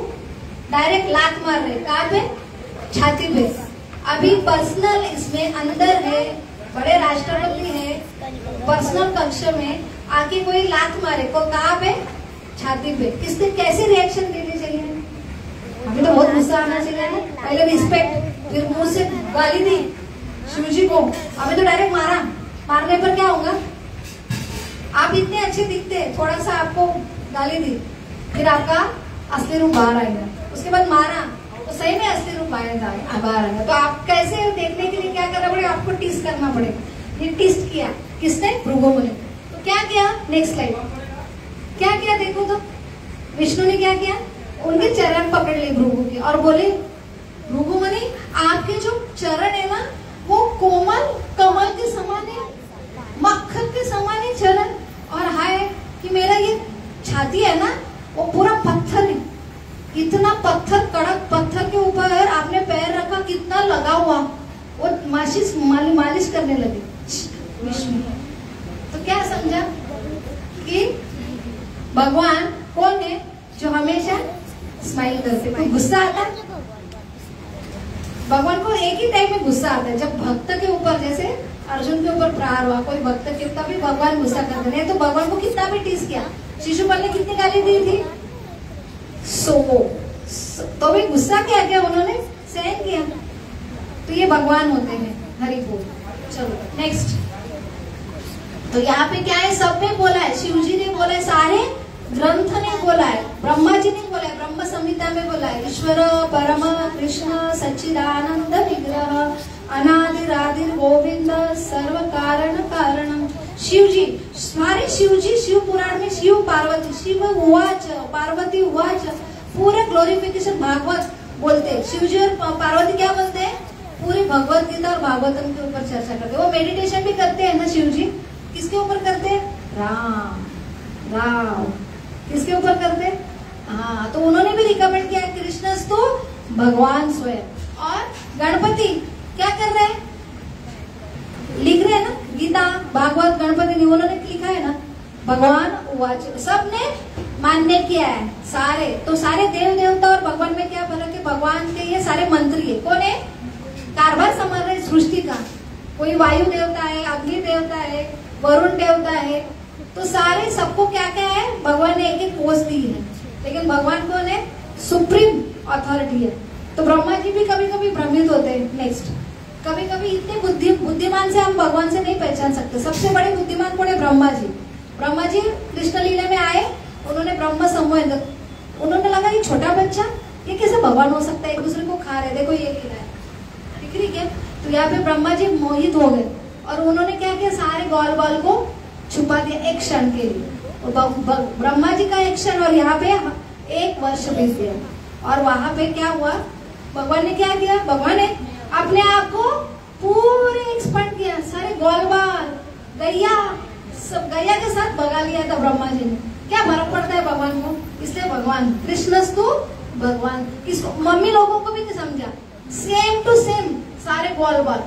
डायरेक्ट लात मार रहे, कहाँ पे, छाती पे। अभी पर्सनल इसमें अंदर है, बड़े राष्ट्रपति है, पर्सनल कक्ष में आके कोई लात मारे को, कहाँ पे, छाती पे। किसने कैसे रिएक्शन देने चाहिए, हमें तो बहुत गुस्सा आना चाहिए ना, पहले रिस्पेक्ट, फिर मुंह से गाली दी शिव जी को, हमें तो डायरेक्ट मारा। मारने पर क्या होगा, आप इतने अच्छे दिखते, थोड़ा सा आपको गाली दी, फिर आपका असली रूप बाहर आएगा। उसके बाद मारा तो सही में असली रूप बाहर आएगा। तो आप कैसे देखने के लिए क्या करना पड़ेगा, आपको टीस्ट करना पड़ेगा। ये टीस्ट किया किसने, भृगु मुनि। तो क्या किया, नेक्स्ट स्लाइड, क्या किया देखो तो, विष्णु ने क्या किया, उनके चरण पकड़ लिए भृगु के, और बोले भृगु मुनि आपके जो चरण है ना, वो कोमल कमल के समान है, मक्खन के समान है चरण, और हाय कि मेरा ये छाती है ना, वो पूरा पत्थर है, इतना पत्थर, कड़क पत्थर के ऊपर आपने पैर रखा, कितना लगा हुआ, वो मालिश करने लगे विष्णु। तो क्या समझा कि भगवान कौन है, जो हमेशा स्माइल करते। कोई गुस्सा आता है, भगवान को एक ही टाइम में गुस्सा आता है, जब भक्त के ऊपर, जैसे अर्जुन के ऊपर प्रहार हुआ, कोई भक्त के, तभी भगवान गुस्सा करते नहीं। तो भगवान को कितना भी टीस किया, शिशुपाल ने कितनी गाली दी थी, तो भी गुस्सा किया, क्या उन्होंने सहन किया। तो ये भगवान होते हैं, हरि बोल। चलो नेक्स्ट, तो यहाँ पे क्या है, सब ने बोला है, शिव जी ने बोला है, सारे ग्रंथ ने बोला है, ब्रह्मा जी ने बोला है, ब्रह्म संहिता में बोला है, ईश्वर परम कृष्ण सच्चिदानंद विग्रह अनादिरादिर गोविंद सर्व कारण कारणम। शिव जी, सारे शिव जी, शिव पुराण में शिव पार्वती, शिव उवाच पार्वती उवाच, पूरे ग्लोरिफिकेशन भागवत बोलते, शिव जी और पार्वती क्या बोलते हैं, पूरी भगवत गीता और भागवतम के ऊपर चर्चा करते। वो मेडिटेशन भी करते हैं ना शिव जी, किसके ऊपर करते हैं, राम राम, किसके ऊपर करते हैं, हाँ। तो उन्होंने भी रिकमेंड किया, कृष्णस्तु भगवान स्वयं। और गणपति क्या कर रहे हैं, लिख रहे हैं ना, गीता भागवत गणपति ने, उन्होंने लिखा है ना, भगवान उवाच, सबने मान्य किया है सारे। तो सारे देव देवता और भगवान में क्या फर्क है, भगवान के ये सारे मंत्री है, कौन है, कारभार संभाल रहे सृष्टि का। कोई वायु देवता है, अग्नि देवता है, वरुण देवता है, तो सारे सबको क्या क्या है, भगवान ने एक एक पोस्ट दी है, लेकिन भगवान कौन है, सुप्रीम अथॉरिटी है। तो ब्रह्मा जी भी कभी कभी भ्रमित होते हैं। नेक्स्ट, कभी कभी इतने बुद्धिमान से हम भगवान से नहीं पहचान सकते। सबसे बड़े बुद्धिमान कौन है, ब्रह्मा जी। ब्रह्मा जी कृष्ण लीला में आए, उन्होंने ब्रह्म संवहन, उन्होंने लगा ये छोटा बच्चा ये कैसे भगवान हो सकता है, एक दूसरे को खा रहे, देखो ये लीला है, ठीक है। तो यहाँ पे ब्रह्मा जी मोहित हो गए, और उन्होंने क्या किया, सारे गौल बाल को छुपा दिया एक क्षण के लिए। ब्रह्मा जी का एक क्षण, और यहाँ पे 1 वर्ष बीत गया। और वहां पे क्या हुआ, भगवान ने क्या किया, भगवान ने अपने आप को पूरे एक्सपर्ट किया, सारे ग्वालबाल गैया सब गैया के साथ भगा लिया था ब्रह्मा जी ने। क्या फर्क पड़ता है भगवान को, इसलिए भगवान कृष्णस्तु भगवान। इसको मम्मी लोगों को भी नहीं समझा, सेम टू सेम सारे ग्वालबाल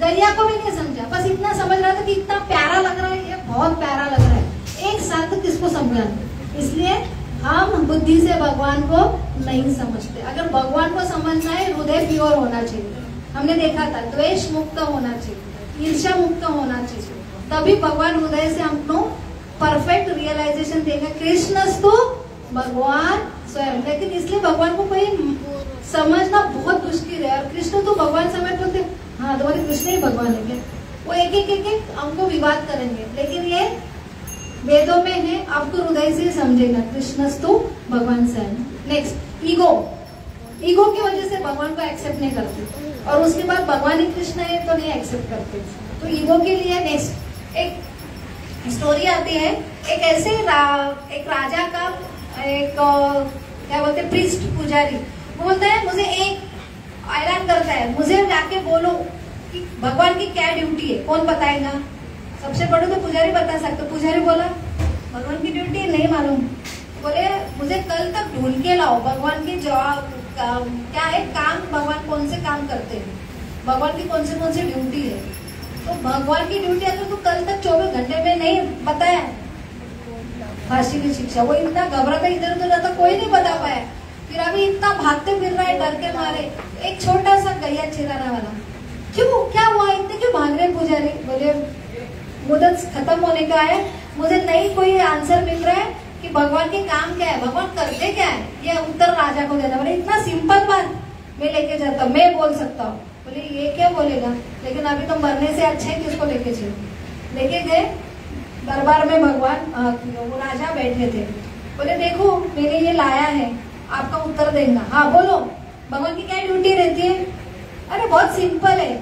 गैया को भी नहीं समझा, बस इतना समझ रहा था कि इतना प्यारा लग रहा है, ये बहुत प्यारा लग रहा है, एक साथ किसको समझा। इसलिए हम बुद्धि से भगवान को नहीं समझते। अगर भगवान को समझना है हृदय प्योर होना चाहिए, हमने देखा था द्वेष मुक्त होना चाहिए, ईर्ष्या मुक्त होना चाहिए, तभी भगवान हृदय से हमको परफेक्ट रियलाइजेशन देगा। कृष्णस्तु भगवान स्वयं। लेकिन इसलिए भगवान को कोई समझना बहुत मुश्किल है। और कृष्ण तो भगवान समझ बोलते, हाँ तुम्हारे कृष्ण ही भगवान है क्या, वो एक एक हमको विवाद करेंगे। लेकिन ये वेदों में है, आपको हृदय से समझेगा कृष्णस्तु भगवान स्वयं। नेक्स्ट ईगो, ईगो की वजह से भगवान को एक्सेप्ट नहीं करते, और उसके बाद भगवान ही कृष्ण है तो नहीं एक्सेप्ट करते। तो ईगो के लिए नेक्स्ट एक स्टोरी आती है, एक ऐसे एक राजा का एक क्या बोलते प्रीस्ट पुजारी बोलता है, मुझे एक ऐलान करता है, मुझे जाके बोलो कि भगवान की क्या ड्यूटी है, कौन बताएगा। सबसे बड़े तो पुजारी बता सकते। पुजारी बोला भगवान की ड्यूटी नहीं मालूम, बोले मुझे कल तक ढूंढ के लाओ भगवान की जॉब क्या है, काम भगवान कौन से काम करते हैं, भगवान की कौन सी ड्यूटी है। तो भगवान की ड्यूटी अगर तो कल तक 24 घंटे में नहीं बताया, फांसी की शिक्षा। वो इतना घबराता इधर उधर जाता, कोई नहीं बता पाया। फिर अभी इतना भागते फिर रहा है डर के मारे, एक छोटा सा गैया चिराने वाला, क्यों क्या हुआ, इतने क्यों भाग रहे पुजारी। बोले मुदत खत्म होने का है, मुझे नहीं कोई आंसर मिल रहा है कि भगवान के काम क्या है, भगवान करते क्या है, ये उत्तर राजा को देना। बोले इतना सिंपल बात मैं लेके जाता हूँ, मैं बोल सकता हूँ। बोले ये क्या बोलेगा, लेकिन अभी तो मरने से अच्छा है किसको लेके चले। लेके गए दरबार में, भगवान वो राजा बैठे थे। बोले देखो मैंने ये लाया है, आपका उत्तर देगा। हाँ बोलो, भगवान की क्या ड्यूटी रहती है। अरे बहुत सिंपल है,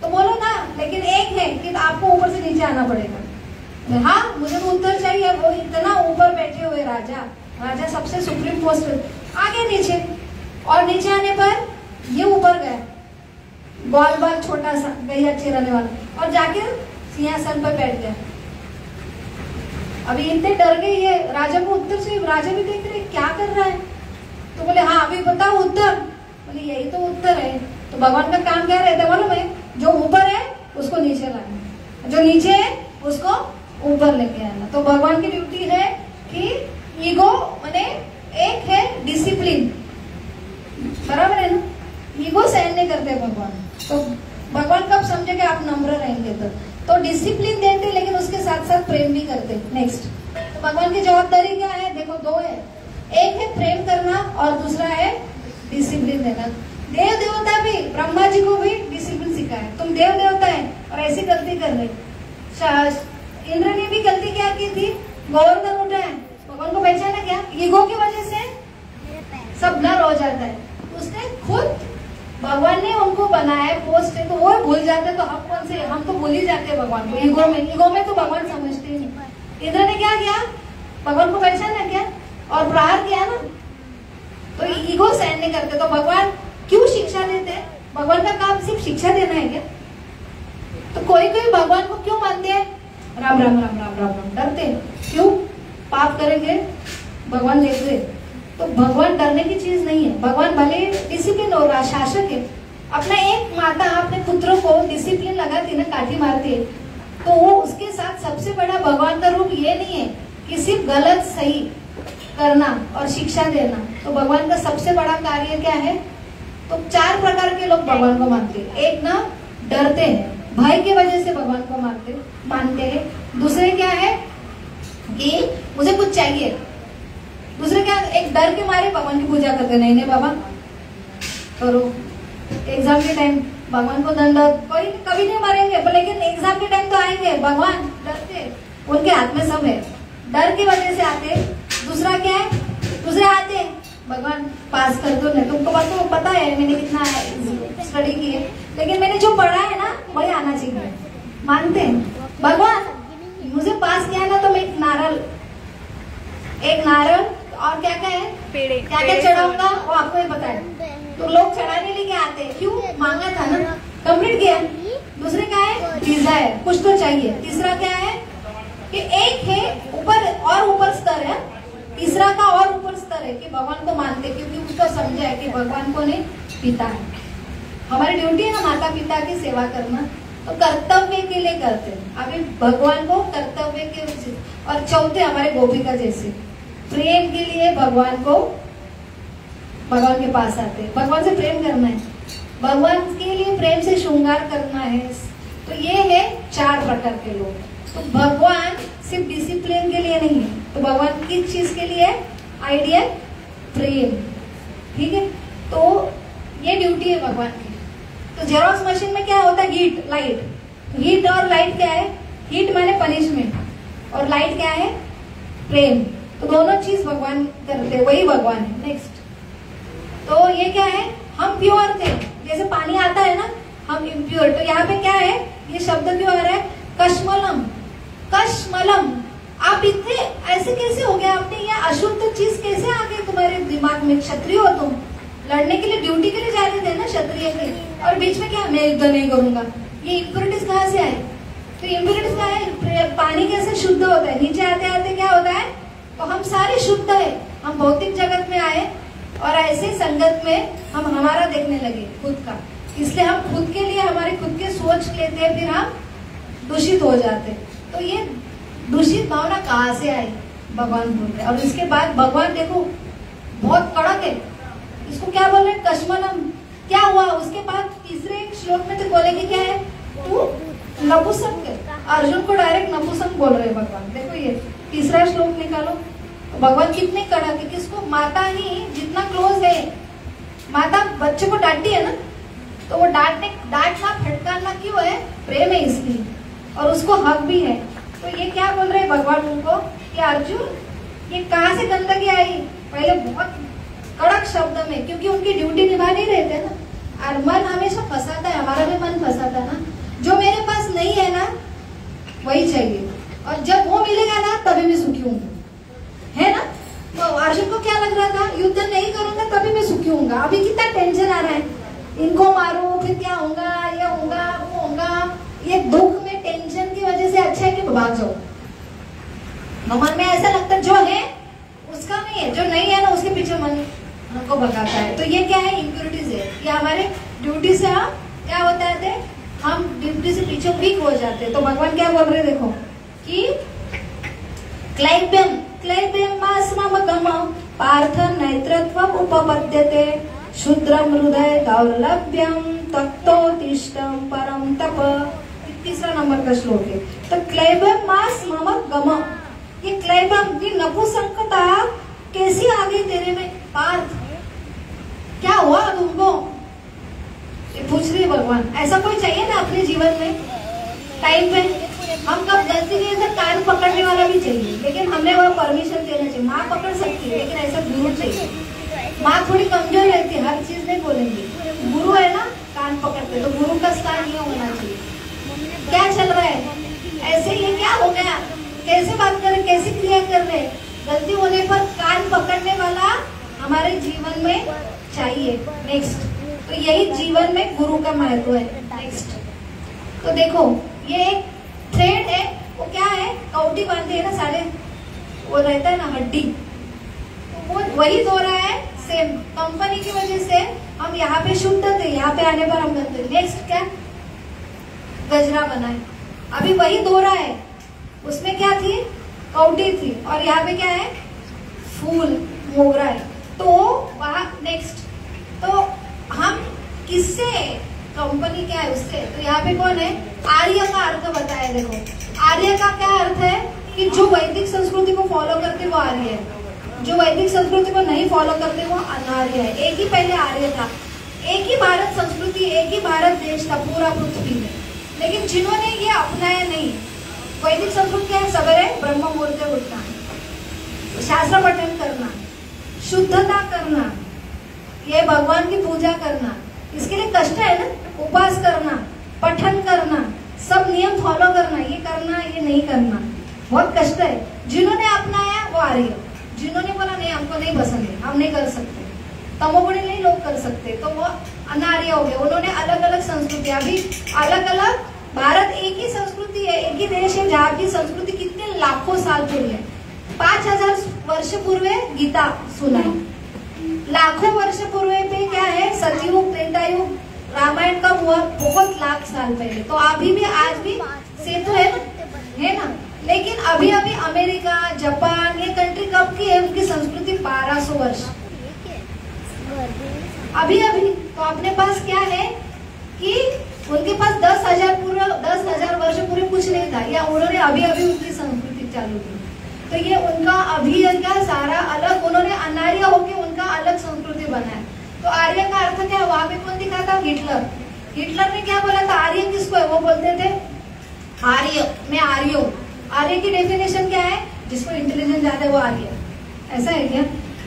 तो बोलो ना, लेकिन एक है कि आपको ऊपर से नीचे आना पड़ेगा। हाँ मुझे तो उत्तर चाहिए। वो इतना ऊपर बैठे हुए राजा सबसे सुप्रीम पोस्ट, आगे नीचे, और नीचे आने पर ये ऊपर गया ग्वाल बाल छोटा सा गैया चिराने वाला, और जाके सिंहासन पर बैठ गया। अभी इतने डर गए ये राजा को उत्तर से, राजा भी देख रहे क्या कर रहा है। तो बोले हाँ अभी बताओ उत्तर। बोले यही तो उत्तर है। तो भगवान का काम क्या रहता है मालूम है, जो ऊपर है उसको नीचे लाना, जो नीचे है उसको ऊपर लेके आना। तो भगवान की ड्यूटी है कि ईगो माने एक है डिसिप्लिन, बराबर है ना, ईगो सहन नहीं करते भगवान। तो भगवान कब समझे कि आप नम्र रहेंगे तो डिसिप्लिन देते, लेकिन उसके साथ साथ प्रेम भी करते। नेक्स्ट, तो भगवान की जवाबदारी क्या है, देखो दो है, एक है प्रेम करना और दूसरा है डिसिप्लिन देना। देव देवता भी, ब्रह्मा जी को भी डिसिप्लिन सिखाया, तुम देव देवता है और ऐसी गलती कर रहे। इंद्र ने भी गलती क्या की थी, गोवर्धन उठा है, भगवान को पहचाना क्या, ईगो की वजह से सब ब्लर हो जाता है। उसने खुद, भगवान ने उनको बनाया पोस्ट है, तो वो भूल जाते, तो हम कौन से, हम तो भूल ही जाते हैं भगवान को। ईगो में तो भगवान समझते ही नहीं। इंद्र ने क्या किया, भगवान को पहचाना क्या और प्रहार किया ना, तो ईगो सहन नहीं करते। तो भगवान क्यों शिक्षा देते हैं, भगवान का काम सिर्फ शिक्षा देना है क्या। तो कोई भगवान को क्यों मानते हैं, राम राम राम राम राम राम डरते हैं, क्यों, पाप करेंगे भगवान देखते। तो भगवान डरने की चीज नहीं है। भगवान भले डिसिप्लिन और शासक है, अपना एक माता अपने पुत्रों को डिसिप्लिन लगाती ना, काठी मारती है, तो वो उसके साथ सबसे बड़ा भगवान का रूप ये नहीं है कि सिर्फ गलत सही करना और शिक्षा देना। तो भगवान का सबसे बड़ा कार्य क्या है, तो 4 प्रकार के लोग भगवान को मानते हैं। एक ना डरते हैं, भय की वजह से भगवान को मानते हैं। दूसरे क्या है कि मुझे कुछ चाहिए। दूसरे क्या, एक डर के मारे भगवान की पूजा करते, नहीं नहीं बाबा करो। एग्जाम के टाइम भगवान को दंडवत, कोई कभी नहीं मारेंगे, लेकिन एग्जाम के टाइम तो आएंगे। भगवान डरते, उनके हाथ में सब है, डर की वजह से आते। दूसरा क्या है, दूसरे आते भगवान पास कर दो, नहीं तुमको बात तो पता है मैंने कितना स्टडी की है, लेकिन मैंने जो पढ़ा है ना वही आना चाहिए। मानते हैं भगवान मुझे पास किया ना, तो मैं एक नारल और क्या क्या है, क्या क्या चढ़ाऊंगा वो आपको ही पता है। तो लोग चढ़ाने लेके आते हैं, क्यों? मांगा था ना, कंप्लीट किया। दूसरे क्या है? डिजायर, कुछ तो चाहिए। तीसरा क्या है कि एक है ऊपर और ऊपर स्तर है, तीसरा का और ऊपर स्तर है कि भगवान को मानते, क्योंकि उसको समझा है कि भगवान को नहीं पिता है। हमारी ड्यूटी है ना माता पिता की सेवा करना, तो कर्तव्य के लिए करते हैं। अभी भगवान को कर्तव्य के, और चौथे हमारे गोपिका जैसे प्रेम के लिए भगवान के पास आते हैं। भगवान से प्रेम करना है, भगवान के लिए प्रेम से श्रृंगार करना है। तो ये है 4 प्रकार के लोग। तो भगवान सिर्फ डिसिप्लिन के लिए नहीं है, तो भगवान किस चीज के लिए? आइडियल प्रेम। ठीक है, तो ये ड्यूटी है भगवान की। तो जेरोक्स मशीन में क्या होता है? Heat, light. हीट और लाइट क्या है? हीट माने पनिशमेंट और लाइट क्या है? प्रेम। तो दोनों चीज भगवान करते, वही भगवान है। नेक्स्ट, तो ये क्या है? हम प्योर थे, जैसे पानी आता है ना, हम इम्प्योर। तो यहाँ पे क्या है? ये शब्द क्यों आ रहा है? कश्मलम, कश्मलम। आप इतने ऐसे कैसे हो गए? आपने ये अशुद्ध चीज कैसे आ गई तुम्हारे दिमाग में? क्षत्रिय हो तुम, लड़ने के लिए, ड्यूटी के लिए जा रहे थे ना क्षत्रिय के, और बीच में क्या? मैं युद्ध नहीं करूंगा। ये इम्प्योरिटीज कहाँ से आए? तो इम्प्योरिटीज कहाँ है? पानी कैसे शुद्ध होता है? नीचे आते आते क्या होता है? तो हम सारे शुद्ध है। हम भौतिक जगत में आए और ऐसे संगत में हम हमारा देखने लगे खुद का, इसलिए हम खुद के लिए हमारे खुद के सोच लेते हैं, फिर हम दूषित हो जाते। तो ये दूषित भावना कहाँ से आई? भगवान बोल रहे। और इसके बाद भगवान देखो बहुत कड़क है, इसको क्या बोल रहे? कश्मलम। क्या हुआ उसके बाद? तीसरे श्लोक में तो बोलेंगे क्या है? तू नपुंसक है। अर्जुन को डायरेक्ट नपुंसक बोल रहे हैं भगवान। देखो ये तीसरा श्लोक निकालो, भगवान कितने कड़क है। किसको? माता ही जितना क्लोज है, माता बच्चे को डांटती है ना, तो वो डांटना फटकारना क्यों है? प्रेम है इसलिए, और उसको हक भी है। तो ये क्या बोल रहे हैं भगवान उनको कि अर्जुन ये कहाँ से गंदगी आई? पहले बहुत कड़क शब्द में, क्योंकि उनकी ड्यूटी निभा नहीं रहे थे ना। और मन हमेशा फंसाता है, हमारा भी मन फंसाता है ना। जो मेरे पास नहीं है ना वही चाहिए, और जब वो मिलेगा ना तभी मैं सुखी हूँ, है ना। तो अर्जुन को क्या लग रहा था? युद्ध नहीं करूंगा तभी मैं सुखी हूँगा। अभी कितना टेंशन आ रहा है, इनको मारो फिर क्या होगा, ये होगा वो होगा। ये दुख में टेंशन की वजह से अच्छा है कि भाग जाओ। मन में ऐसा लगता है जो है उसका नहीं है, जो नहीं है ना उसके पीछे मन हमको भगाता है। तो ये क्या है? इम्प्योरिटीज है। ये हमारे ड्यूटी से हम क्या होता है? हम ड्यूटी से पीछे वीक हो जाते हैं। तो भगवान क्या बोल रहे हैं? देखो कि क्लैब्यम क्लैब्यम मास्ममगम पार्थ नैत्रत्वम् उपपद्यते शुद्रम हृदय दौर्लभ्यम तत्तोतिष्ठं परम तप। तीसरा नंबर का श्लोक है। तो क्लैब्यम मास्ममगम, ये क्लैब्यम की नपुंसकता कैसी आ गई तेरे में? पार्थ क्या हुआ तुमको? ये पूछ रही है भगवान। ऐसा कोई चाहिए ना अपने जीवन में टाइम पे? हम कब गलती नहीं है, कान पकड़ने वाला भी चाहिए, लेकिन हमें वह परमिशन देना चाहिए। माँ पकड़ सकती है, लेकिन ऐसा गुरु चाहिए। माँ थोड़ी कमजोर रहती है, हर चीज नहीं बोलेंगी। गुरु है ना, कान पकड़ते, तो गुरु का स्थान ये होना चाहिए। क्या चल रहा है? ऐसे ये क्या हो गया? कैसे बात कर रहे, कैसे क्रिया कर रहे? गलती होने पर कान पकड़ने वाला हमारे जीवन में चाहिए। नेक्स्ट, तो यही जीवन में गुरु का महत्व है। नेक्स्ट, तो देखो ये एक थ्रेड है, वो क्या है? कौटी बांधते हैं ना सारे, वो रहता है ना हड्डी, तो वो वही दो रहा है। सेम कंपनी की वजह से हम यहाँ पे शुद्ध थे, यहाँ पे आने पर हम गंदे। नेक्स्ट क्या? गजरा बनाए, अभी वही दो रहा है। उसमें क्या थी? कौटी थी, और यहाँ पे क्या है? फूल मोगरा है। तो वहाँ नेक्स्ट, तो हम किससे कंपनी क्या है उससे? तो यहाँ पे कौन है? आर्य का अर्थ बताया। देखो आर्य का क्या अर्थ है कि जो वैदिक संस्कृति को फॉलो करते वो आर्य है, जो वैदिक संस्कृति को नहीं फॉलो करते वो अनार्य है। एक ही पहले आर्य था, एक ही भारत संस्कृति, एक ही भारत देश था पूरा पृथ्वी में, लेकिन जिन्होंने ये अपनाया नहीं। वैदिक संस्कृति क्या है? सवेरे ब्रह्म मुहूर्त में उठना, शास्त्र पठन करना, शुद्धता करना, ये भगवान की पूजा करना। इसके लिए कष्ट है ना, उपवास करना, पठन करना, सब नियम फॉलो करना, ये करना ये नहीं करना, बहुत कष्ट है। जिन्होंने अपनाया वो आर्य, जिन्होंने बोला नहीं हमको नहीं पसंद है, हम नहीं कर सकते, तमोगुणी नहीं लोग कर सकते, तो वो अनार्य हो गए। उन्होंने अलग अलग संस्कृति, अभी अलग अलग, भारत एक ही संस्कृति है, एक ही देश है जहाँ की संस्कृति कितने लाखों साल पुरानी है। 5000 वर्ष पूर्व गीता सुनाई, लाखों वर्ष पूर्व पे क्या है सतयुग, त्रेतायुग, रामायण कब हुआ, बहुत लाख साल पहले। तो अभी भी आज भी सेतु है ना। लेकिन अभी अभी अमेरिका, जापान, ये कंट्री कब की है, उनकी संस्कृति 1200 वर्ष अभी अभी। तो अपने पास क्या है कि उनके पास 10,000 वर्ष पूरे कुछ नहीं था, या उन्होंने अभी अभी उनकी संस्कृति चालू की। तो ये उनका अभी का सारा अलग, उन्होंने अनार्य होके उनका अलग संस्कृति बनाया। तो आर्य का अर्थ क्या, वहां पे कौन दिखा था, हिटलर ने क्या बोला था, आर्य किसको है, वो बोलते थे आर्य, मैं आर्य हूँ। आर्य की डेफिनेशन क्या है, जिसको इंटेलिजेंस ज्यादा है वो आर्य, ऐसा है क्या।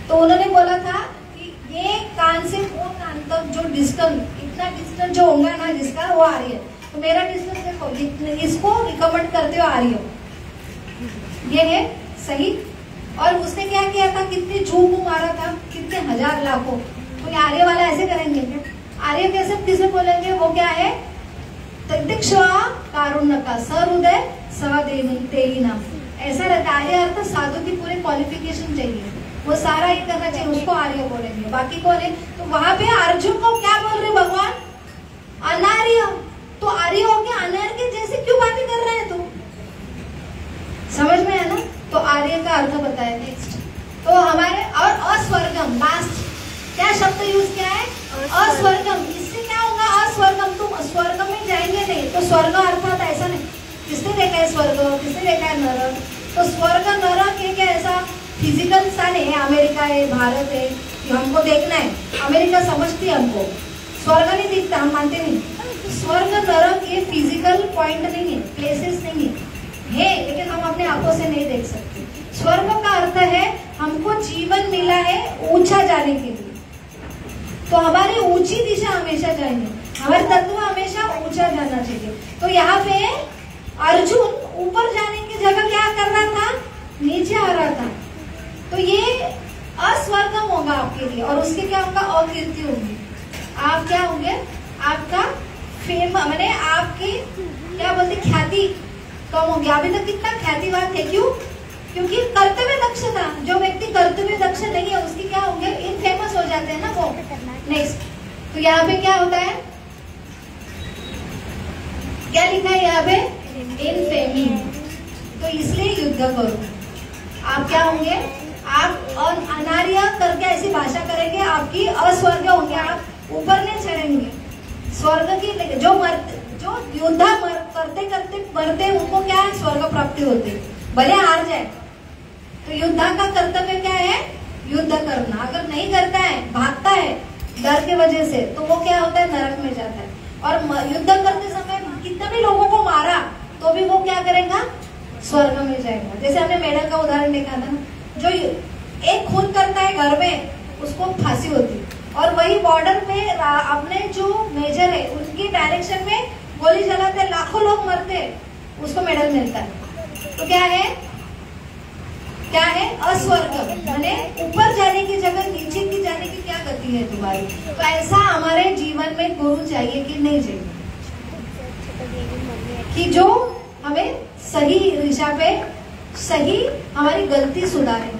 तो उन्होंने बोला था कि ये कान से वो कान तक जो डिस्टेंस, इतना डिस्टेंस जो होगा ना जिसका, वो आर्य। तो मेरा डिस्टेंस देखो, इसको रिकमेंड करते हो आर्य, ये है सही। और उसने क्या किया था, कितने जूह को मारा था, कितने हजार लाखों। तो आर्य वाला ऐसे करेंगे क्या, आर्य कैसे किसे बोलेंगे, वो क्या है, कारुण्य का सहृदय सहदेही नाम, ऐसा रहता है। आर्य अर्थ साधु की पूरे क्वालिफिकेशन चाहिए, वो सारा ये करना चाहिए, उसको आर्य बोलेंगे। बाकी कौन है, तो वहां पे अर्जुन को क्या बोल रहे भगवान, अनार्य। तो आर्य हो गया, अनार्य जैसे क्यों बातें कर रहे हैं, तो समझ में है ना। तो आर्य का अर्थ बताया। नेक्स्ट तो हमारे, और अस्वर्गम, लास्ट क्या शब्द यूज किया है, अस्वर्गम। इससे क्या होगा, अस्वर्गम, तुम स्वर्ग में जाएंगे नहीं। तो स्वर्ग अर्थात ऐसा नहीं, किसने देखा है स्वर्ग, किसने देखा है नरक। तो स्वर्ग नरक है क्या, ऐसा फिजिकल सा नहीं है, अमेरिका है, भारत है, हमको देखना है। अमेरिका समझती है हमको, स्वर्ग नहीं दिखता, हम मानते नहीं। स्वर्ग नरक ये फिजिकल पॉइंट नहीं है, प्लेसेस नहीं है, लेकिन हम अपने आंखों से नहीं देख सकते। स्वर्ग का अर्थ है हमको जीवन मिला है ऊंचा जाने के लिए, तो हमारी ऊंची दिशा हमेशा जाएंगे, हमारे तत्व हमेशा ऊंचा जाना चाहिए। तो यहाँ पे अर्जुन ऊपर जाने की जगह क्या कर रहा था, नीचे आ रहा था। तो ये अस्वर्गम होगा आपके लिए, और उसके क्या होगा, अकीर्ति होगी। आप क्या होंगे, आपका फेम, मैंने आपकी क्या बोलते, ख्याति कम होगी। अभी तक कितना ख्यातिवान थे, क्यों, क्योंकि कर्तव्य दक्ष था। जो व्यक्ति कर्तव्य दक्ष नहीं है उसकी क्या होंगे, इनफेमस हो जाते हैं ना वो। नेक्स्ट तो यहाँ पे क्या होता है, क्या लिखा है यहाँ पे, इनफेमी। तो इसलिए युद्ध करो। आप क्या होंगे, आप अनार्य करके ऐसी भाषा करेंगे, आपकी अस्वर्ग होंगे, आप ऊपर नहीं चढ़ेंगे। स्वर्ग की जो युद्ध करते करते मरते, उनको क्या है, स्वर्ग प्राप्ति होती, भले हार जाए। तो युद्ध का कर्तव्य क्या है, युद्ध करना। अगर नहीं करता है, भागता है डर के वजह से, तो वो क्या होता है, नरक में जाता है। और युद्ध करते समय कितने भी लोगों को मारा तो भी वो क्या करेगा, स्वर्ग में जाएगा। जैसे हमने मेढक का उदाहरण देखा था, जो एक खून करता है घर में, उसको फांसी होती, और वही बॉर्डर पे अपने जो मेजर है उनकी डायरेक्शन में गोली चलाते, लाखों लोग मरते, उसको मेडल मिलता है। तो क्या है, क्या है, अस्वर्ग, माने ऊपर जाने की जगह नीचे की जाने की क्या गति है तुम्हारी। तो ऐसा हमारे जीवन में गुरु चाहिए कि नहीं चाहिए, कि जो हमें सही दिशा पे, सही हमारी गलती सुधारे।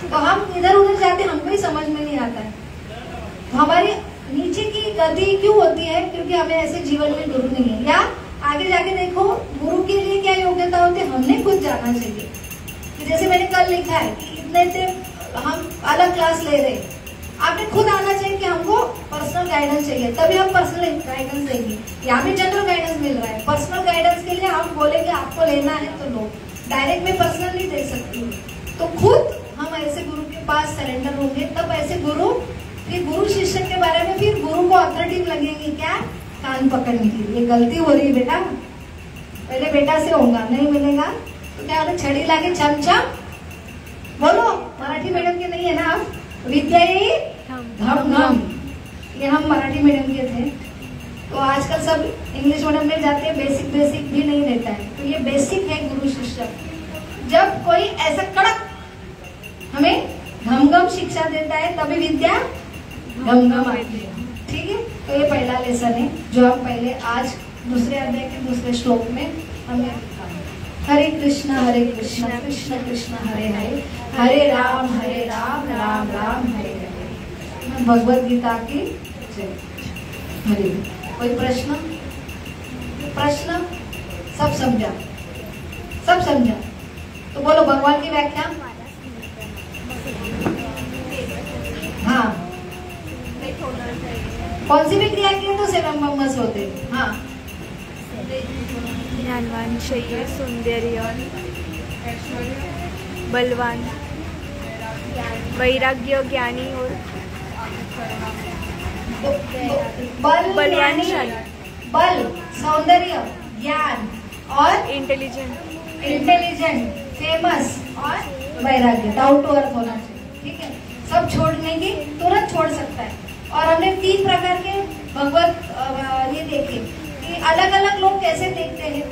तो हम इधर उधर जाते, हमको ही समझ में नहीं आता है। तो हमारी नीचे की गति क्यों होती है, क्योंकि हमें ऐसे जीवन में गुरु नहीं है। या आगे जाके देखो, गुरु के लिए क्या योग्यता होती है, हमने खुद जाना चाहिए। कि जैसे मैंने कल लिखा है कि इतने हम अलग क्लास ले रहे, आपने खुद आना चाहिए कि हमको पर्सनल गाइडेंस चाहिए, तभी हम पर्सनल गाइडेंस देंगे। यहाँ भी जनरल गाइडेंस मिल रहा है, पर्सनल गाइडेंस के लिए हम बोलेंगे आपको लेना है तो लो, डायरेक्ट में पर्सनल नहीं दे सकती। तो खुद हम ऐसे गुरु के पास सरेंडर होंगे, तब ऐसे गुरु, फिर गुरु शिष्य के बारे में फिर गुरु को अथॉरिटी लगेगी क्या, कान पकड़ने की। ये गलती हो रही है बेटा, पहले बेटा से होगा, नहीं मिलेगा तो क्या होता, छड़ी लाके चमचम बोलो। मराठी मीडियम के नहीं है ना आप, विद्या ही धम धम, ये हम मराठी मीडियम के थे। तो आजकल सब इंग्लिश मीडियम में जाते हैं, बेसिक बेसिक भी नहीं रहता है। तो ये बेसिक है गुरु शिष्य। जब कोई ऐसा कड़क हमें घम घम शिक्षा देता है तभी विद्या घम घम आती है। ठीक है, तो ये पहला लेसन है जो हम पहले आज दूसरे अध्याय के दूसरे श्लोक में हमने देखा। हरे कृष्ण कृष्ण कृष्ण हरे हरे, हरे राम राम राम हरे हरे। भगवद गीता की जय। हरे। कोई प्रश्न? प्रश्न? सब समझा? सब समझा? तो बोलो भगवान की व्याख्या। हाँ, कौन सी भी क्रिया की तो सेवम बम्बस होते। हाँ, ज्ञानवान, शय्य, सौंदर्य, बलवान, वैराग्य, ज्ञानी और बलवान, बल, सौंदर्य, ज्ञान और इंटेलिजेंट, फेमस और वैराग्य, डाउन टू अर्थ होना चाहिए। ठीक है, सब छोड़ने की तुरंत छोड़ सकता है। और हमने 3 प्रकार के भगवत ये देखे कि अलग अलग लोग कैसे देखते हैं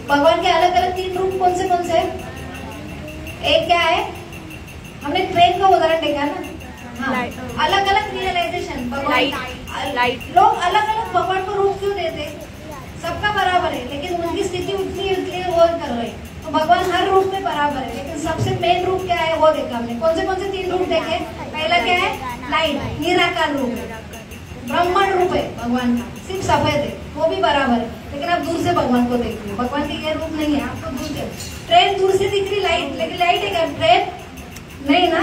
भगवान के। अलग अलग 3 रूप कौन से हैं? एक क्या है, हमने ट्रेन का उदाहरण देखा ना। हाँ, अलग अलग रियलाइजेशन भगवान, लोग अलग अलग भगवान को रूप क्यों देते? सबका बराबर है लेकिन उनकी स्थिति उतनी इसलिए वो कर रहे हैं। तो भगवान हर रूप में बराबर है लेकिन सबसे मेन रूप क्या है वो देखा हमने। कौन से 3 रूप देखे? पहला क्या है? लाइट, निराकार रूप है, ब्रह्मांड रूप है भगवान का, सिर्फ सफेद है, वो भी बराबर है। लेकिन आप दूर से भगवान को देख रहे हो, भगवान के ये रूप नहीं है, आपको दूर से। ट्रेन दूर से दिख रही लाइट, लेकिन लाइट है क्या? ट्रेन नहीं ना,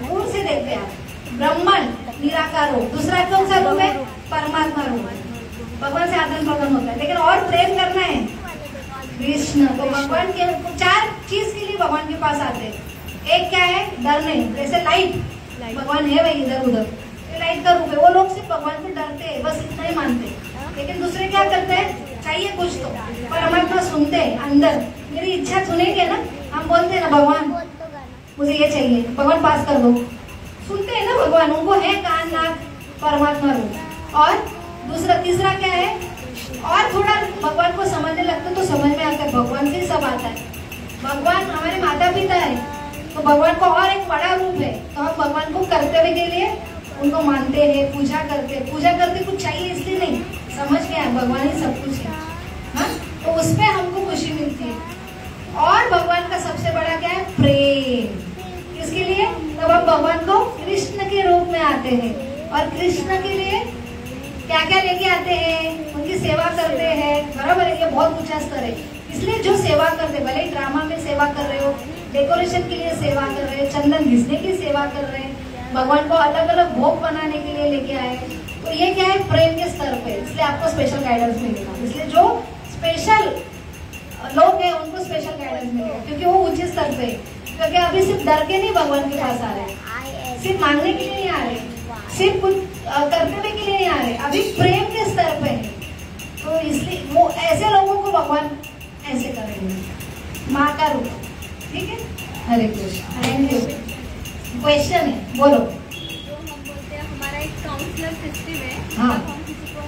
दूर से देखते हैं आप। ब्रह्मांड निराकार रूप। दूसरा कौन सा रूप है? परमात्मा रूप है, भगवान से आदान प्रदान होता है। लेकिन और प्रेम करना है कृष्ण, तो भगवान के 4 चीज के लिए भगवान के पास आते हैं। एक क्या है? डरने, जैसे लाइट, भगवान है भाई इधर उधर, लाइट का रूप है। वो लोग सिर्फ भगवान को डरते हैं, बस इतना ही मानते हैं। लेकिन दूसरे क्या करते हैं? चाहिए कुछ तो परमात्मा सुनते हैं, अंदर मेरी इच्छा सुनेंगे ना, हम बोलते हैं ना भगवान मुझे ये चाहिए, भगवान पास कर दो, सुनते हैं ना भगवान, उनको है कान नाक परमात्मा रूप। और तीसरा क्या है? और थोड़ा भगवान को समझने लगते तो समझ में आता है भगवान से सब आता है। भगवान हमारे माता पिता है तो भगवान को और एक बड़ा रूप है, तो हम भगवान को कर्तव्य के लिए उनको मानते हैं, पूजा करते कुछ चाहिए इसलिए नहीं, समझ गया भगवान ही सब कुछ है। हाँ, तो उसमें हमको खुशी मिलती है। और भगवान का सबसे बड़ा क्या है? प्रेम। किसके लिए? तब हम भगवान को कृष्ण के रूप में आते हैं और कृष्ण के लिए क्या क्या लेके आते हैं? उनकी सेवा करते हैं, बराबर है, ये बहुत ऊंचा स्तर है। इसलिए जो सेवा करते, भले ही ड्रामा में सेवा कर रहे हो, डेकोरेशन के लिए सेवा कर रहे हैं, चंदन घिसने की सेवा कर रहे हैं, भगवान को अलग अलग भोग बनाने के लिए लेके आए, तो ये क्या है? प्रेम के स्तर पे, इसलिए आपको स्पेशल गाइडेंस मिलेगा। इसलिए जो स्पेशल लोग हैं उनको स्पेशल गाइडेंस मिलेगा क्योंकि वो ऊंचे स्तर पे। क्योंकि अभी सिर्फ डर के नहीं भगवान के पास आ रहे, सिर्फ मांगने के लिए नहीं आ रहे, सिर्फ कुछ कर्तव्य के लिए नहीं आ रहे, अभी प्रेम के स्तर पे है। तो इसलिए वो ऐसे लोगों को भगवान ऐसे करेंगे, माँ का रूप। ठीक है, Hare Krishna. Thank you. Question है, बोलो। जो हम बोलते हैं हमारा एक काउंसलर सिस्टम है। हाँ। जब हम किसी को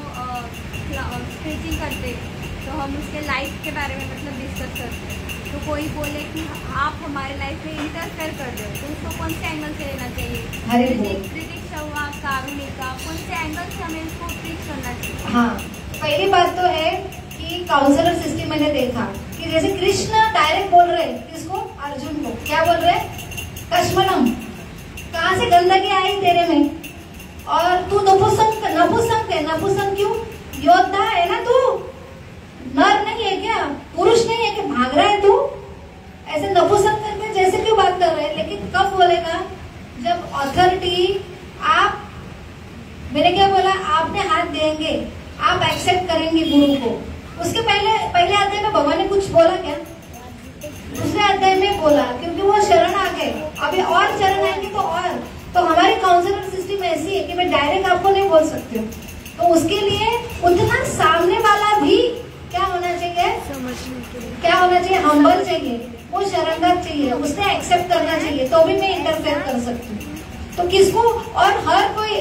स्पीचिंग करते हैं तो हम उसके लाइफ के बारे में मतलब डिस्कस करते हैं। तो कोई बोले कि आप हमारे लाइफ में इंटरफेयर कर रहे हो तो उसको कौन से एंगल से लेना चाहिए? क्रिटिक्स हुआ, कारुणिका, कौन से एंगल से हमें उसको ट्रीट करना चाहिए? हाँ, पहली बात तो है कि काउंसलर सिस्टम मैंने देखा कि जैसे कृष्ण डायरेक्ट बोल रहे हैं किसको? अर्जुन को। क्या बोल रहे? कश्मलम, कहाँ से गंदगी आई तेरे में? और तू नपुंसक है। नपुंसक क्यों? योद्धा है ना तू, नर नहीं है क्या? पुरुष नहीं है कि भाग रहा है तू? ऐसे नपुंसक करके जैसे क्यों बात कर रहे हैं? लेकिन कब बोलेगा? जब अथॉरिटी, आप, मैंने क्या बोला? आपने हाथ देंगे, आप एक्सेप्ट करेंगे गुरु को। उसके पहले अध्याय में भगवान ने कुछ बोला क्या? दूसरे अध्याय में बोला, क्योंकि वो शरण आ गए, अभी और शरण आएंगे तो और। तो हमारी काउंसलर सिस्टम ऐसी है कि मैं डायरेक्ट आपको नहीं बोल सकती हूँ, तो उसके लिए उतना सामने वाला भी क्या होना चाहिए? समझने के लिए क्या होना चाहिए? हम्बल चाहिए, वो शरणगत चाहिए, उसने एक्सेप्ट करना चाहिए, तो भी मैं इंटरफेयर कर सकती हूँ। तो किसको? और हर कोई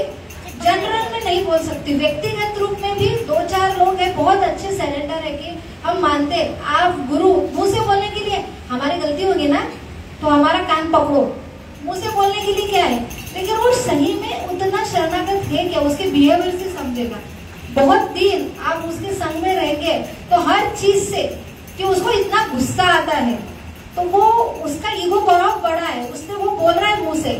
जनरल में नहीं बोल सकती, व्यक्तिगत रूप में भी 2-4 लोग हैं बहुत अच्छे सरेंडर है कि हम मानते, आप गुरु मुंह से बोलने के लिए हमारी गलती होगी ना तो हमारा कान पकड़ो, मुंह से बोलने के लिए क्या है, लेकिन वो सही में उतना शरणागत है क्या, उसके बिहेवियर से समझेगा। बहुत दिन आप उसके संग में रहेंगे तो हर चीज से कि उसको इतना गुस्सा आता है तो वो उसका ईगो बहुत बड़ा है, उसने वो बोल रहा है मुंह से,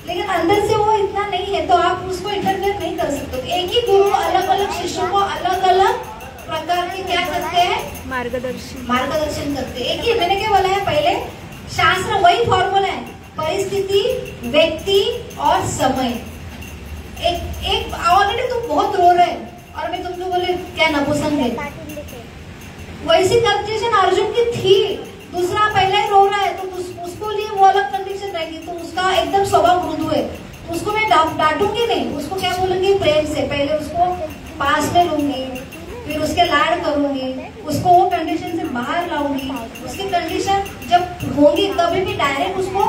लेकिन अंदर से वो इतना नहीं है, तो आप उसको इंटरफेयर नहीं कर सकते। एक ही गुरु अलग अलग शिष्यों को अलग अलग प्रकार के क्या करते हैं, मार्गदर्शन करते हैं। एक ही मैंने क्या बोला है पहले, शास्त्र वही फॉर्मूला है, परिस्थिति, व्यक्ति और समय। एक ऑलरेडी तुम बहुत रो रहे और मैं तुमको बोले क्या नपुंसक है, वैसी कंडीशन अर्जुन की थी। दूसरा पहले ही रो रहा है तो उसको लिए वो अलग कंडीशन रहेगी, तो उसका एकदम स्वभाव मृदु है, उसको मैं डांटूंगी नहीं, उसको क्या बोलूंगी, प्रेम से पहले उसको पास में लूंगी, फिर उसके लाड़ करूंगी, उसको वो कंडीशन से बाहर लाऊंगी। उसकी कंडीशन जब होंगी तभी भी डायरेक्ट उसको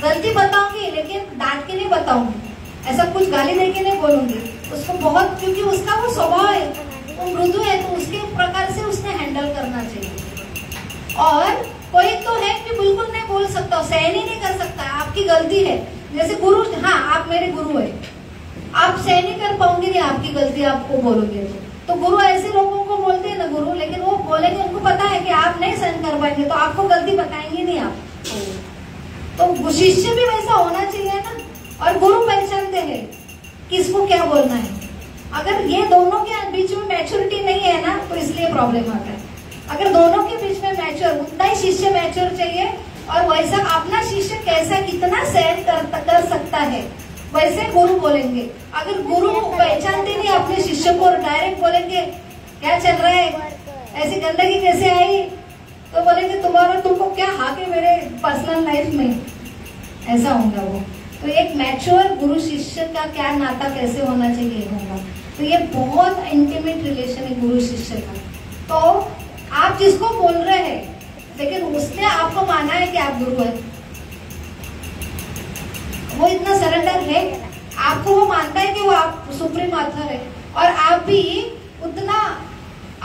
गलती बताऊंगी, लेकिन डांट के नहीं बताऊंगी, ऐसा कुछ गाली दे के नहीं बोलूंगी उसको बहुत, क्योंकि उसका वो स्वभाव है, वो मृदु है, तो उसके प्रकार से उसने हैंडल करना चाहिए। और कोई तो है कि बिल्कुल नहीं बोल सकता, सहन ही नहीं कर सकता, आपकी गलती है। जैसे गुरु, हाँ आप मेरे गुरु है, आप सहन नहीं कर पाओगे नहीं आपकी गलती आपको बोलोगे तो गुरु ऐसे लोगों को बोलते हैं ना गुरु, लेकिन वो बोलेंगे, उनको पता है कि आप नहीं सहन कर पाएंगे तो आपको गलती बताएंगे नहीं आप। तो शिष्य भी वैसा होना चाहिए ना, और गुरु पहचानते हैं किसको क्या बोलना है। अगर ये दोनों के बीच में मैच्योरिटी नहीं है ना तो इसलिए प्रॉब्लम आता है। अगर दोनों के बीच में मैच्योर, उतना ही शिष्य मैच्योर चाहिए, और वैसा अपना शिष्य कैसा कितना सहन कर सकता है वैसे गुरु बोलेंगे। अगर गुरु पहचानते नहीं अपने शिष्य को और डायरेक्ट बोलेंगे क्या चल रहा है, ऐसी गंदगी कैसे आई, तो बोलेंगे तुमको क्या हाथ है मेरे पर्सनल लाइफ में, ऐसा होगा वो। तो एक मैच्योर गुरु शिष्य का क्या नाता कैसे होना चाहिए होगा, तो ये बहुत इंटीमेट रिलेशन है गुरु शिष्य का। तो आप जिसको बोल रहे हैं, लेकिन उसने आपको माना है कि आप गुरु है, वो इतना सरेंडर है, आपको वो मानता है कि वो आप सुप्रीम ऑथर है, और आप भी उतना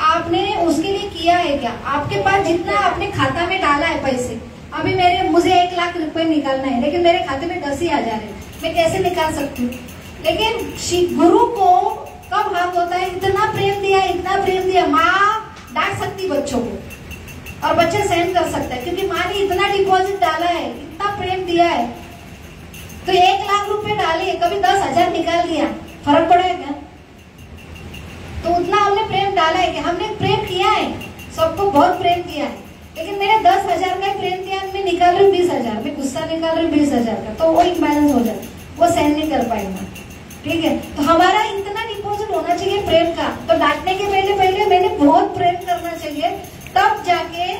आपने उसके लिए किया है क्या। आपके पास जितना आपने खाता में डाला है पैसे, अभी मुझे 1 लाख रुपए निकालना है, लेकिन मेरे खाते में 10,000 है, मैं कैसे निकाल सकती हूँ। लेकिन गुरु को कब हाथ होता है, इतना प्रेम दिया, इतना प्रेम दिया। माँ डांट सकती बच्चों को और बच्चे सहन कर सकता है, क्योंकि माँ ने इतना डिपॉजिट डाला है, इतना प्रेम दिया है। तो 1 लाख रुपए डाले, कभी 10,000 निकाल दिया, फर्क पड़ा है क्या। तो उतना हमने प्रेम डाला है कि हमने प्रेम किया है, सबको बहुत प्रेम किया है, लेकिन मैंने 10,000 का प्रेम किया, मैं निकाल रही हूँ 20,000, मैं गुस्सा निकाल रही हूँ 20,000 का, तो वो इम्बैलेंस हो जाए, वो सहन नहीं कर पाएगा। ठीक है, तो हमारा इतना डिपॉजिट होना चाहिए प्रेम का। तो डांटने के पहले मैंने बहुत प्रेम करना चाहिए, तब जाके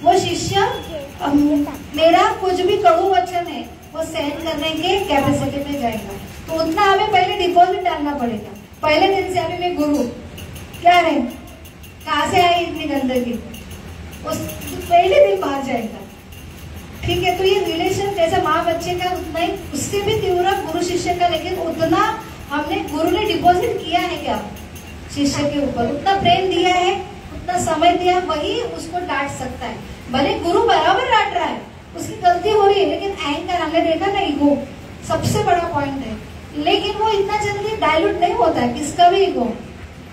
वो शिष्य मेरा कुछ भी कड़ू वचन है वो सहन करने के कैपेसिटी में जाएगा। तो उतना हमें पहले डिपॉजिट डालना पड़ेगा। पहले दिन से अभी मैं गुरु क्या है, कहाँ से आई इतनी गंदगी, उस पहले दिन बाहर जाएगा। ठीक है, तो ये रिलेशन जैसा माँ बच्चे का उतना ही, उससे भी तीव्र गुरु शिष्य का, लेकिन उतना हमने गुरु ने डिपॉजिट किया है क्या शिष्य के ऊपर, उतना प्रेम दिया है, उतना समय दिया, वही उसको डांट सकता है। भले गुरु बराबर डांट रहा है, उसकी गलती हो रही है, लेकिन अहंकार हमने देखा ना, ईगो सबसे बड़ा पॉइंट है, लेकिन वो इतना जल्दी डायलूट नहीं होता है। किसका भी ईगो,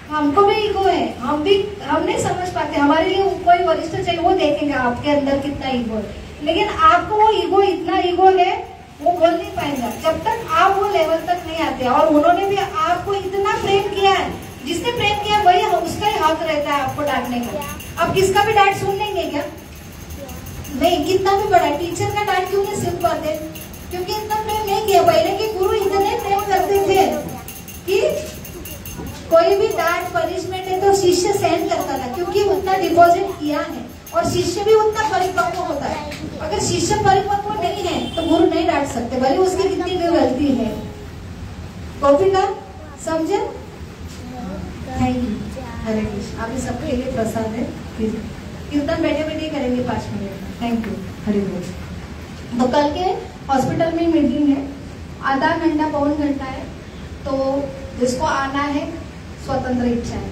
हमको भी ईगो है, हम नहीं समझ पाते। हमारे लिए कोई वरिष्ठ चाहिए, वो देखेंगे आपके अंदर कितना ईगो है, लेकिन आपको वो ईगो, इतना ईगो है, वो बोल नहीं पाएगा जब तक आप वो लेवल तक नहीं आते। और उन्होंने भी आपको इतना प्रेम किया है, जिसने प्रेम किया वही उसका ही हक रहता है आपको डांटने का। अब किसका भी डांट सुन लेंगे क्या, नहीं। कितना भी बड़ा टीचर का डांट क्यों नहीं सुन पाते, क्योंकि इतना प्रेम नहीं किया। पहले के गुरु इतने प्रेम करते थे कि कोई भी डांट पनिशमेंट है तो शिष्य सहन करता था, क्योंकि उतना डिपॉजिट किया है, और शिष्य भी उतना परिपक्व होता है। अगर शिष्य परिपक्व नहीं है तो गुरु नहीं डांट सकते, भले उसकी कितनी भी गलती है। कॉपी का समझे। Thank you. हरे कृष्ण। आप सबके लिए प्रसाद है, कीर्तन बैठे बैठे करेंगे 5 मिनट। Thank you. हरे कृष्ण। तो कल के हॉस्पिटल में मीटिंग है, आधा घंटा पौन घंटा है, तो जिसको आना है स्वतंत्र इच्छा है,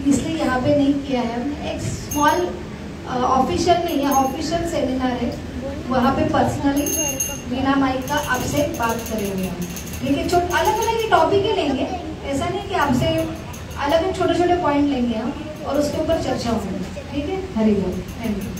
इसलिए यहाँ पे नहीं किया है हमने। एक स्मॉल ऑफिशियल नहीं है, ऑफिशियल सेमिनार है, वहाँ पे पर्सनली मीना माइक का आपसे बात करेंगे हम। ठीक है, अलग अलग ही टॉपिक ही लेंगे, ऐसा नहीं कि आपसे अलग छोटे छोटे पॉइंट लेंगे हम और उसके ऊपर चर्चा होगी। ठीक है, हरि बोल, थैंक यू।